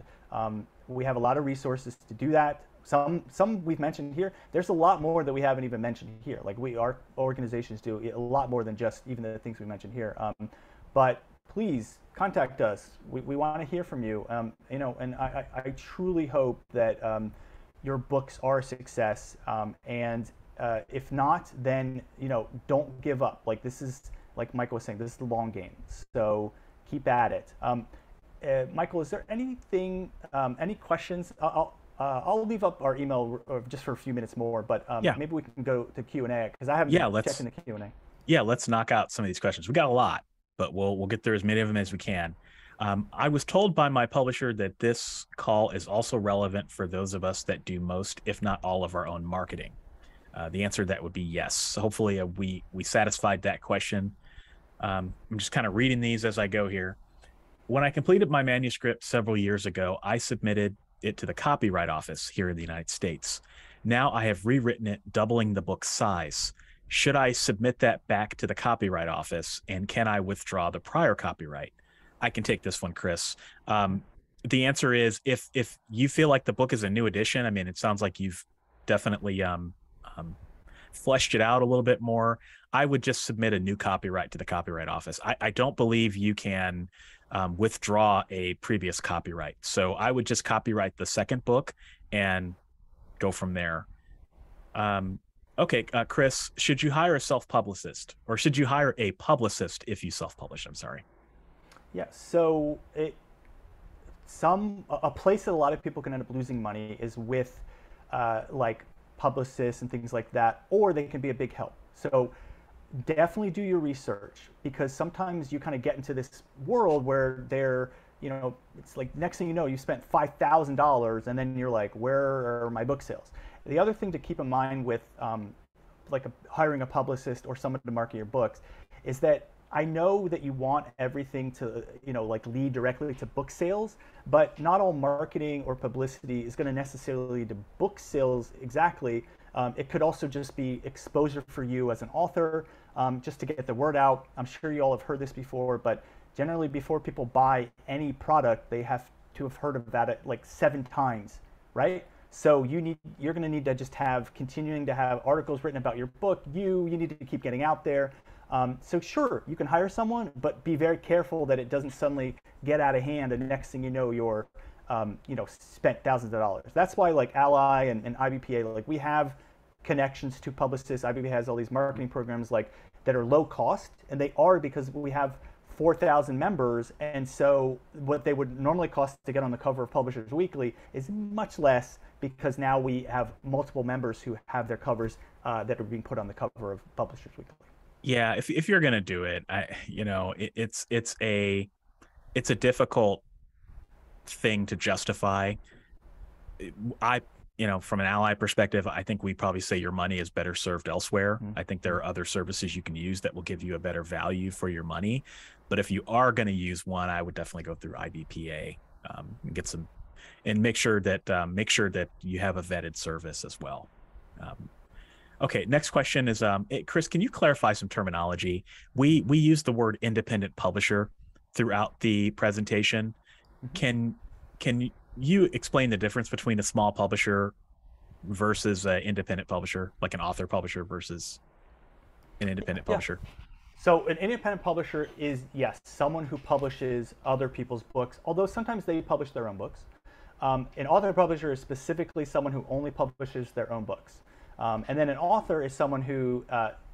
we have a lot of resources to do that. Some we've mentioned here. There's a lot more that we haven't even mentioned here. Like our organizations do a lot more than just even the things we mentioned here. But please contact us. We want to hear from you. And I truly hope that your books are a success. And if not, then don't give up. Like this is, like Michael was saying, this is the long game. So keep at it. Michael, is there anything, any questions? I'll leave up our email just for a few minutes more, but maybe we can go to Q&A because I haven't checked in the Q&A. Yeah, let's knock out some of these questions. We got a lot, but we'll get through as many of them as we can. I was told by my publisher that this call is also relevant for those of us that do most, if not all, of our own marketing. The answer to that would be yes. So hopefully we satisfied that question. I'm just kind of reading these as I go here. When I completed my manuscript several years ago, I submitted it to the Copyright Office here in the United States. Now I have rewritten it, doubling the book's size. Should I submit that back to the Copyright Office, and can I withdraw the prior copyright? I can take this one, Chris. The answer is if you feel like the book is a new edition, I mean, it sounds like you've definitely fleshed it out a little bit more. I would just submit a new copyright to the Copyright Office. I don't believe you can withdraw a previous copyright. So I would just copyright the second book and go from there. Okay, Chris, should you hire a self-publicist, or should you hire a publicist if you self-publish? I'm sorry. Yeah, so a place that a lot of people can end up losing money is with like publicists and things like that, or they can be a big help. So definitely do your research, because sometimes you kind of get into this world where it's like next thing you know, you spent $5,000 and then you're like, where are my book sales? The other thing to keep in mind with hiring a publicist or someone to market your books is that I know that you want everything to lead directly to book sales, but not all marketing or publicity is going to necessarily lead to book sales exactly. It could also just be exposure for you as an author, just to get the word out. I'm sure you all have heard this before, but generally before people buy any product, they have to have heard about it like 7 times, right? So you're going to need to just continuing to have articles written about your book. You need to keep getting out there. So sure, you can hire someone, but be very careful that it doesn't suddenly get out of hand, and next thing you know, you're spent thousands of dollars. That's why like ALLi and IBPA, like we have connections to publicists. IBPA has all these marketing programs that are low cost, and they are because we have 4,000 members, and so what they would normally cost to get on the cover of Publishers Weekly is much less, because now we have multiple members who have their covers that are being put on the cover of Publishers Weekly. Yeah, if you're gonna do it, it's a difficult thing to justify. From an ALLi perspective, I think we probably say your money is better served elsewhere. I think there are other services you can use that will give you a better value for your money. But if you are going to use one, I would definitely go through IBPA, and get some, and make sure that you have a vetted service as well. Okay, next question is, Chris, can you clarify some terminology? We use the word independent publisher throughout the presentation. Can you explain the difference between a small publisher versus an independent publisher, like an author publisher versus an independent publisher? So an independent publisher is, yes, someone who publishes other people's books, although sometimes they publish their own books. An author publisher is specifically someone who only publishes their own books. And then an author is someone who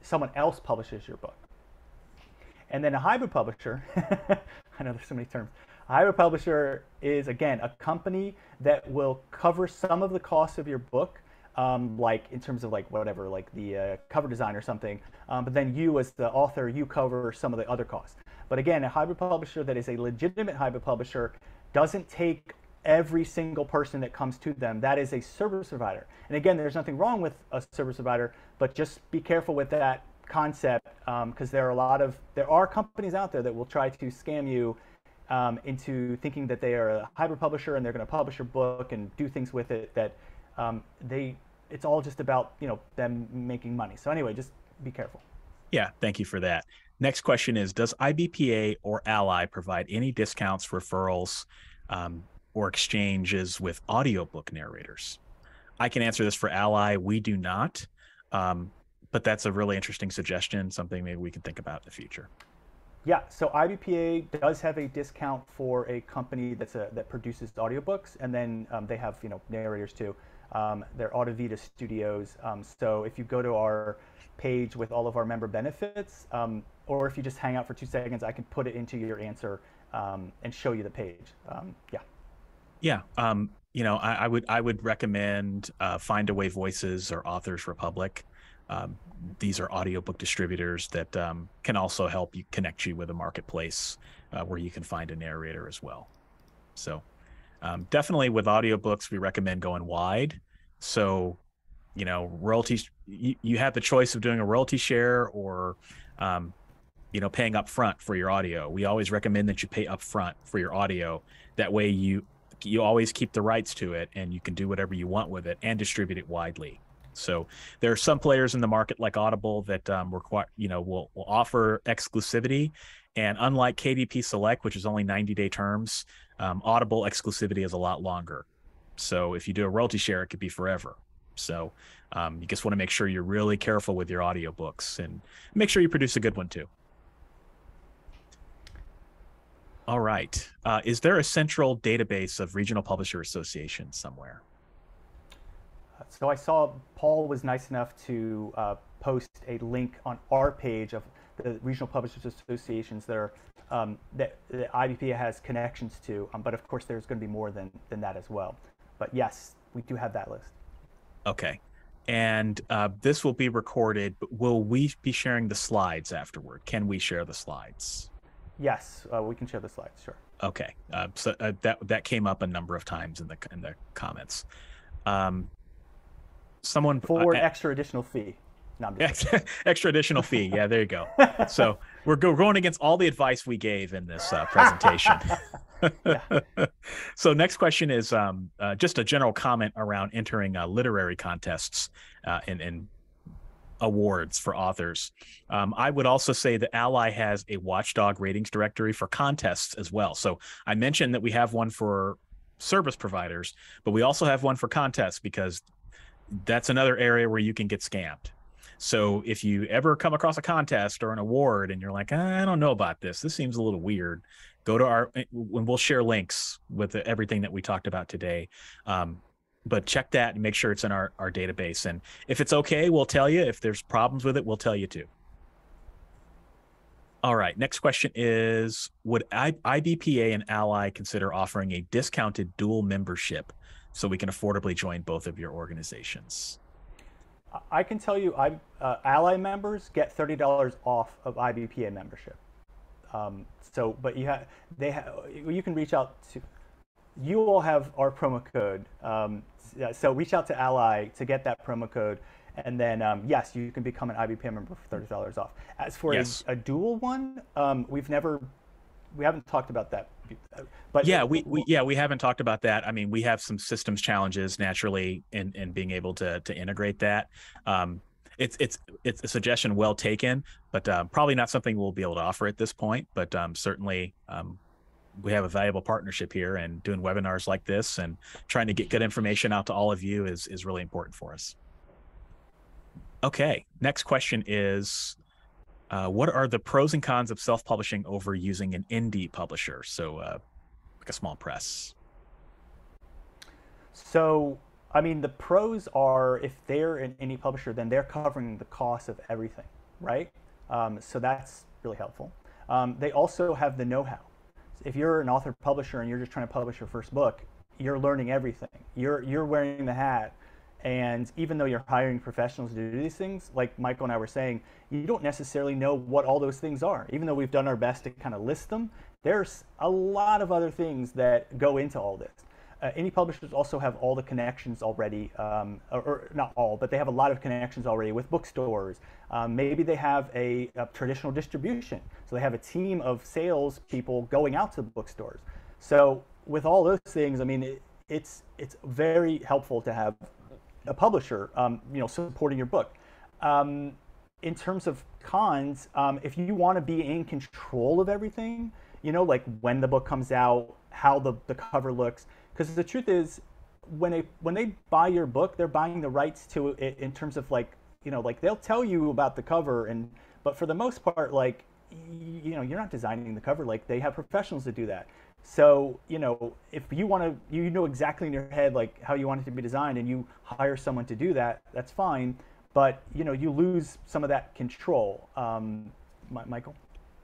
someone else publishes your book. And then a hybrid publisher, I know there's so many terms. A hybrid publisher is, again, a company that will cover some of the costs of your book, like in terms of like whatever, like the cover design or something. But then you as the author, you cover some of the other costs. But again, a hybrid publisher that is a legitimate hybrid publisher doesn't take every single person that comes to them, that is a service provider. And again, there's nothing wrong with a service provider, but just be careful with that concept, because there are companies out there that will try to scam you into thinking that they are a hybrid publisher and they're going to publish your book and do things with it that it's all just about them making money. So anyway, just be careful. Yeah, thank you for that. Next question is, does IBPA or ALLi provide any discounts, referrals, or exchanges with audiobook narrators? I can answer this for ALLi. We do not, but that's a really interesting suggestion, something maybe we can think about in the future. Yeah, so IBPA does have a discount for a company that produces audiobooks, and then they have narrators too. They're Audivita Studios. So if you go to our page with all of our member benefits, or if you just hang out for 2 seconds, I can put it into your answer and show you the page. Yeah. I would recommend Findaway Voices or Authors Republic. These are audiobook distributors that can also help you connect you with a marketplace where you can find a narrator as well. So definitely with audiobooks, we recommend going wide. So, royalties, you have the choice of doing a royalty share or, paying up front for your audio. We always recommend that you pay up front for your audio. That way you always keep the rights to it and you can do whatever you want with it and distribute it widely. So there are some players in the market like Audible that will offer exclusivity. And unlike KDP Select, which is only 90-day terms, Audible exclusivity is a lot longer. So if you do a royalty share, it could be forever. So you just want to make sure you're really careful with your audiobooks and make sure you produce a good one too. All right. Is there a central database of regional publisher associations somewhere? So I saw Paul was nice enough to post a link on our page of the regional publishers associations that are that IBPA has connections to. But of course, there's going to be more than that as well. But yes, we do have that list. Okay. And this will be recorded, but will we be sharing the slides afterward? Can we share the slides? Yes, we can share the slides, sure. Okay. So that came up a number of times in the comments. Someone for an extra additional fee. No, extra additional fee. Yeah, there you go. So we're going against all the advice we gave in this presentation. So next question is just a general comment around entering literary contests and awards for authors. I would also say that ALLi has a watchdog ratings directory for contests as well. So I mentioned that we have one for service providers, but we also have one for contests because that's another area where you can get scammed. So if you ever come across a contest or an award and you're like, I don't know about this, this seems a little weird, go to and we'll share links with everything that we talked about today. But check that and make sure it's in our database. And if it's okay, we'll tell you. If there's problems with it, we'll tell you too. All right, next question is, would IBPA and ALLi consider offering a discounted dual membership so we can affordably join both of your organizations? I can tell you, ALLi members get $30 off of IBPA membership. But you can reach out to, you all have our promo code. So reach out to ALLi to get that promo code, and then yes, you can become an IBPA member for $30 off. As for a dual one, we haven't talked about that. But yeah, we haven't talked about that. I mean, we have some systems challenges naturally in being able to integrate that. It's a suggestion well taken, but probably not something we'll be able to offer at this point. But certainly we have a valuable partnership here, and doing webinars like this and trying to get good information out to all of you is really important for us. Okay, next question is, what are the pros and cons of self-publishing over using an indie publisher? So like a small press. So, I mean, the pros are, if they're an indie publisher, then they're covering the cost of everything, right? So that's really helpful. They also have the know-how. If you're an author publisher and you're just trying to publish your first book, you're learning everything. You're wearing the hat. And even though you're hiring professionals to do these things, like Michael and I were saying, you don't necessarily know what all those things are. Even though we've done our best to kind of list them, there's a lot of other things that go into all this. indie publishers also have all the connections already, or not all, but they have a lot of connections already with bookstores. Maybe they have a traditional distribution, so they have a team of sales people going out to bookstores. So with all those things, I mean, it's very helpful to have a publisher, supporting your book. In terms of cons, if you want to be in control of everything, like when the book comes out, how the cover looks, because the truth is, when they buy your book, they're buying the rights to it in terms of like they'll tell you about the cover, but for the most part, like you're not designing the cover. Like they have professionals that do that. So if you want to, you know exactly in your head like how you want it to be designed, and you hire someone to do that, that's fine. But you lose some of that control. Michael?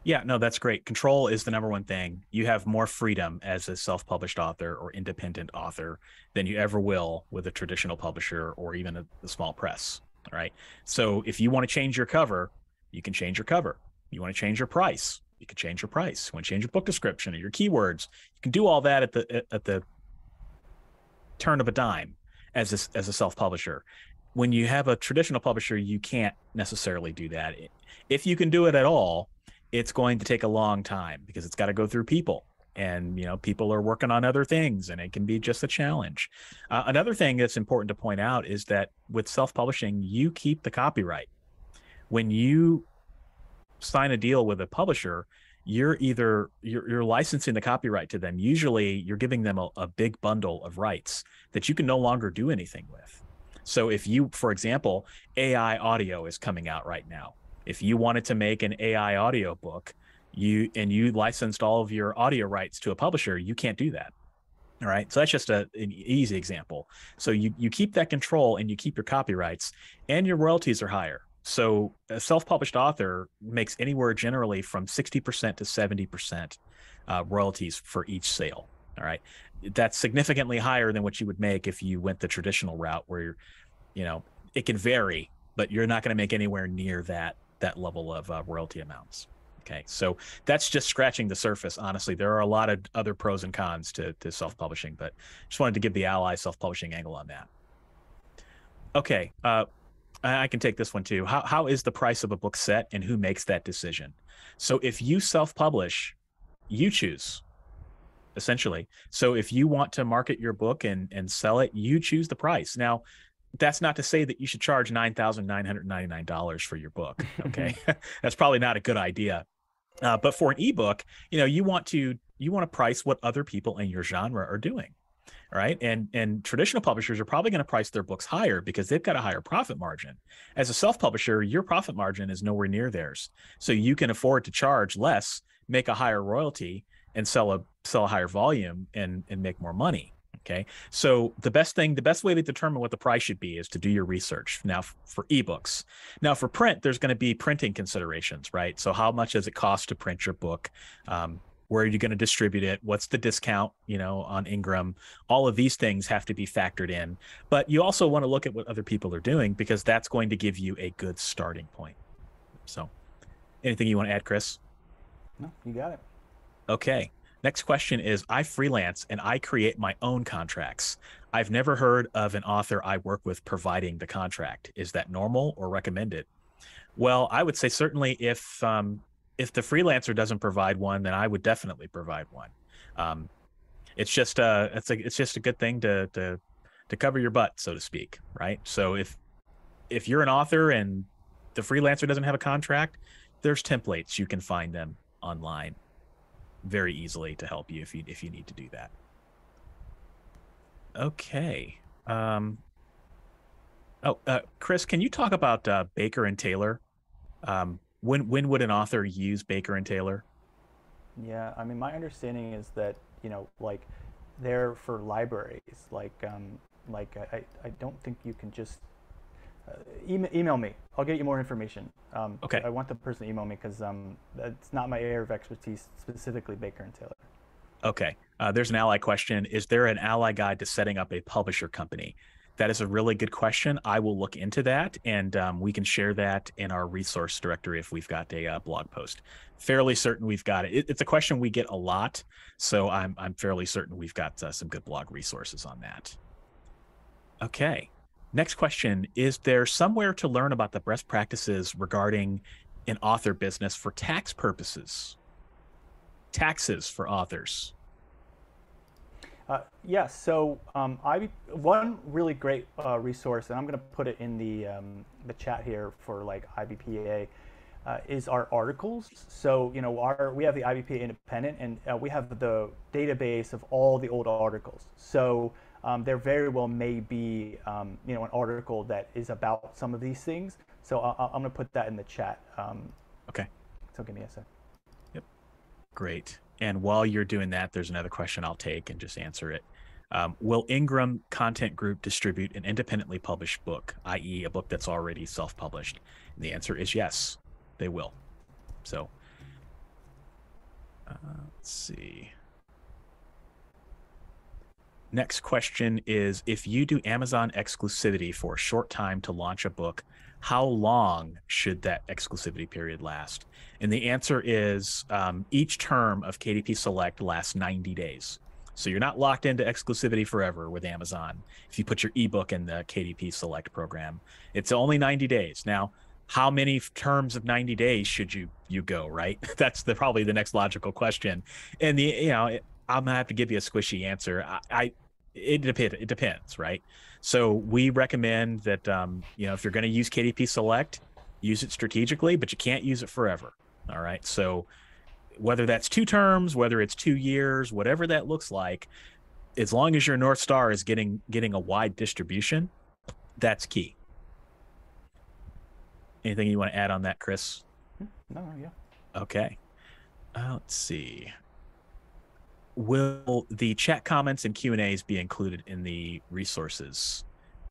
Yeah, no, that's great. Control is the number one thing. You have more freedom as a self-published author or independent author than you ever will with a traditional publisher or even a small press. All right. So if you want to change your cover, you can change your cover. You want to change your price, you can change your price. You want to change your book description or your keywords, you can do all that at the turn of a dime as a self-publisher. When you have a traditional publisher, you can't necessarily do that. If you can do it at all, it's going to take a long time because it's got to go through people, and people are working on other things, and it can be just a challenge. Another thing that's important to point out is that with self-publishing, you keep the copyright. When you sign a deal with a publisher, you're licensing the copyright to them. Usually you're giving them a big bundle of rights that you can no longer do anything with. So if you, for example, AI audio is coming out right now. If you wanted to make an AI audio book, you licensed all of your audio rights to a publisher, you can't do that. All right. So that's just an easy example. So you keep that control, and you keep your copyrights, and your royalties are higher. So a self-published author makes anywhere generally from 60% to 70% royalties for each sale. All right. That's significantly higher than what you would make if you went the traditional route, where it can vary, but you're not going to make anywhere near that level of royalty amounts. Okay, so that's just scratching the surface. Honestly, there are a lot of other pros and cons to self-publishing, but just wanted to give the ALLi self-publishing angle on that. Okay, I can take this one too. How is the price of a book set, and who makes that decision? So if you self-publish, you choose, essentially. So if you want to market your book and sell it, you choose the price. Now, that's not to say that you should charge $9,999 for your book. Okay, that's probably not a good idea. But for an ebook, you want to price what other people in your genre are doing. All right. And traditional publishers are probably going to price their books higher because they've got a higher profit margin. As a self-publisher, your profit margin is nowhere near theirs. So you can afford to charge less, make a higher royalty, and sell a higher volume and make more money. Okay. So the best way to determine what the price should be is to do your research. Now for ebooks. Now for print, there's going to be printing considerations, right? So how much does it cost to print your book? Where are you going to distribute it? What's the discount, on Ingram? All of these things have to be factored in. But you also want to look at what other people are doing, because that's going to give you a good starting point. So anything you want to add, Chris? No, you got it. Okay. Next question is, I freelance and I create my own contracts. I've never heard of an author I work with providing the contract. Is that normal or recommended? Well, I would say certainly if the freelancer doesn't provide one, then I would definitely provide one. It's just a good thing to cover your butt, so to speak, right? So if you're an author and the freelancer doesn't have a contract, there's templates. You can find them online very easily to help you if you need to do that. Okay. Chris, can you talk about Baker and Taylor? When would an author use Baker and Taylor? Yeah, I mean, my understanding is that like they're for libraries. Like I don't think you can just email me. I'll get you more information. Okay. I want the person to email me because it's not my area of expertise, specifically Baker and Taylor. Okay. There's an ALLi question. Is there an ALLi guide to setting up a publisher company? That is a really good question. I will look into that, and we can share that in our resource directory if we've got a blog post. Fairly certain we've got it. It's a question we get a lot, so I'm fairly certain we've got some good blog resources on that. Okay. Next question. Is there somewhere to learn about the best practices regarding an author business for tax purposes? Taxes for authors. Yes. So one really great resource, and I'm going to put it in the chat here for like IBPA, is our articles. So we have the IBPA Independent, and we have the database of all the old articles. So there very well may be an article that is about some of these things. So I'm going to put that in the chat. Okay. So give me a sec. Yep. Great. And while you're doing that, there's another question I'll take and just answer it. Will Ingram Content Group distribute an independently published book, i.e. a book that's already self-published? And the answer is yes, they will. So let's see. Next question is, if you do Amazon exclusivity for a short time to launch a book, how long should that exclusivity period last? And the answer is each term of KDP Select lasts 90 days. So you're not locked into exclusivity forever with Amazon. If you put your ebook in the KDP Select program, it's only 90 days. Now, how many terms of 90 days should you go, right? That's probably the next logical question. And I'm gonna have to give you a squishy answer. It depends, right? So we recommend that if you're going to use KDP Select, use it strategically, but you can't use it forever. All right. So whether that's 2 terms, whether it's 2 years, whatever that looks like, as long as your North Star is getting a wide distribution, that's key. Anything you want to add on that, Chris? No, yeah. Okay. Let's see. Will the chat comments and Q&As be included in the resources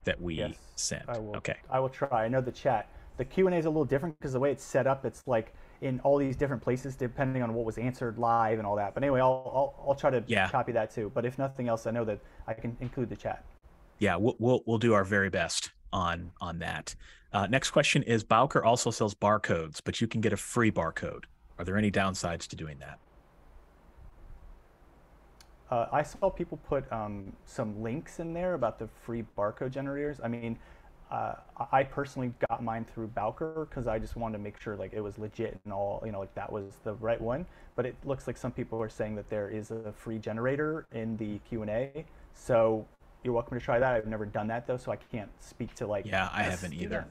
that we sent? I will. Okay. I will try. I know the chat. The Q&A is a little different because the way it's set up, it's like in all these different places depending on what was answered live and all that. But anyway, I'll try to copy that too. But if nothing else, I know that I can include the chat. Yeah, we'll do our very best on that. Next question is, Bowker also sells barcodes, but you can get a free barcode. Are there any downsides to doing that? I saw people put some links in there about the free barcode generators. I mean, I personally got mine through Bowker because I just wanted to make sure like it was legit and all, like that was the right one. But it looks like some people are saying that there is a free generator in the Q&A. So you're welcome to try that. I've never done that though, so I can't speak to like. Yeah, I haven't either.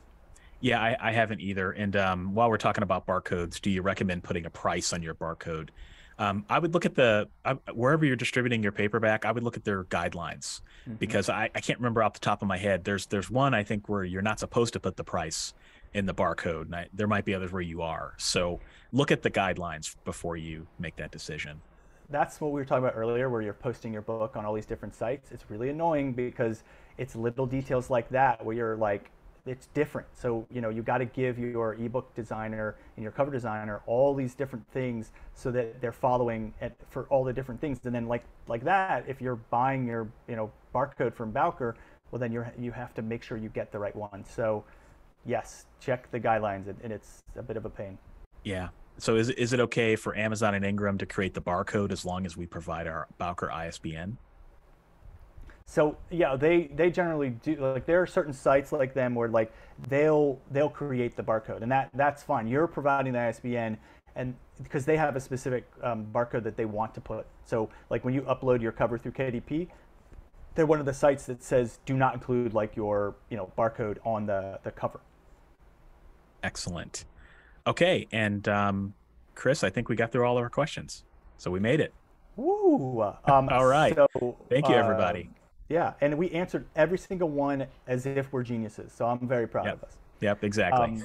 Yeah, I haven't either. And while we're talking about barcodes, do you recommend putting a price on your barcode? I would look at wherever you're distributing your paperback, I would look at their guidelines, because I can't remember off the top of my head. There's one, I think, where you're not supposed to put the price in the barcode. And there might be others where you are. So look at the guidelines before you make that decision. That's what we were talking about earlier, where you're posting your book on all these different sites. It's really annoying because it's little details like that where you're like, it's different. So, you got to give your ebook designer and your cover designer all these different things so that they're following it for all the different things. And then like that, if you're buying your, barcode from Bowker, well, then you have to make sure you get the right one. So yes, check the guidelines, and it's a bit of a pain. Yeah. So is it okay for Amazon and Ingram to create the barcode as long as we provide our Bowker ISBN? So yeah, they generally do. Like there are certain sites like them where like they'll create the barcode, and that's fine. You're providing the ISBN, and because they have a specific barcode that they want to put. So like when you upload your cover through KDP, they're one of the sites that says do not include like your barcode on the cover. Excellent. Okay, and Chris, I think we got through all of our questions, so we made it. Woo! All right. So, thank you, everybody. Yeah, and we answered every single one as if we're geniuses. So I'm very proud of us. Yep, exactly.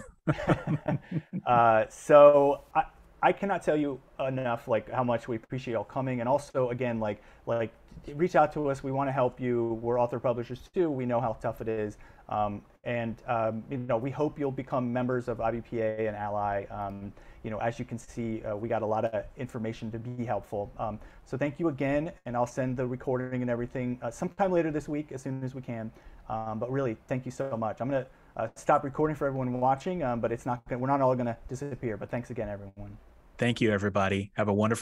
So I cannot tell you enough like how much we appreciate y'all coming, and also again like reach out to us. We want to help you. We're author publishers too. We know how tough it is, you know, we hope you'll become members of IBPA and ALLi. You know, as you can see, we got a lot of information to be helpful. So thank you again, and I'll send the recording and everything sometime later this week as soon as we can. But really, thank you so much. I'm gonna stop recording for everyone watching, but it's not we're not all gonna disappear. But thanks again, everyone. Thank you, everybody. Have a wonderful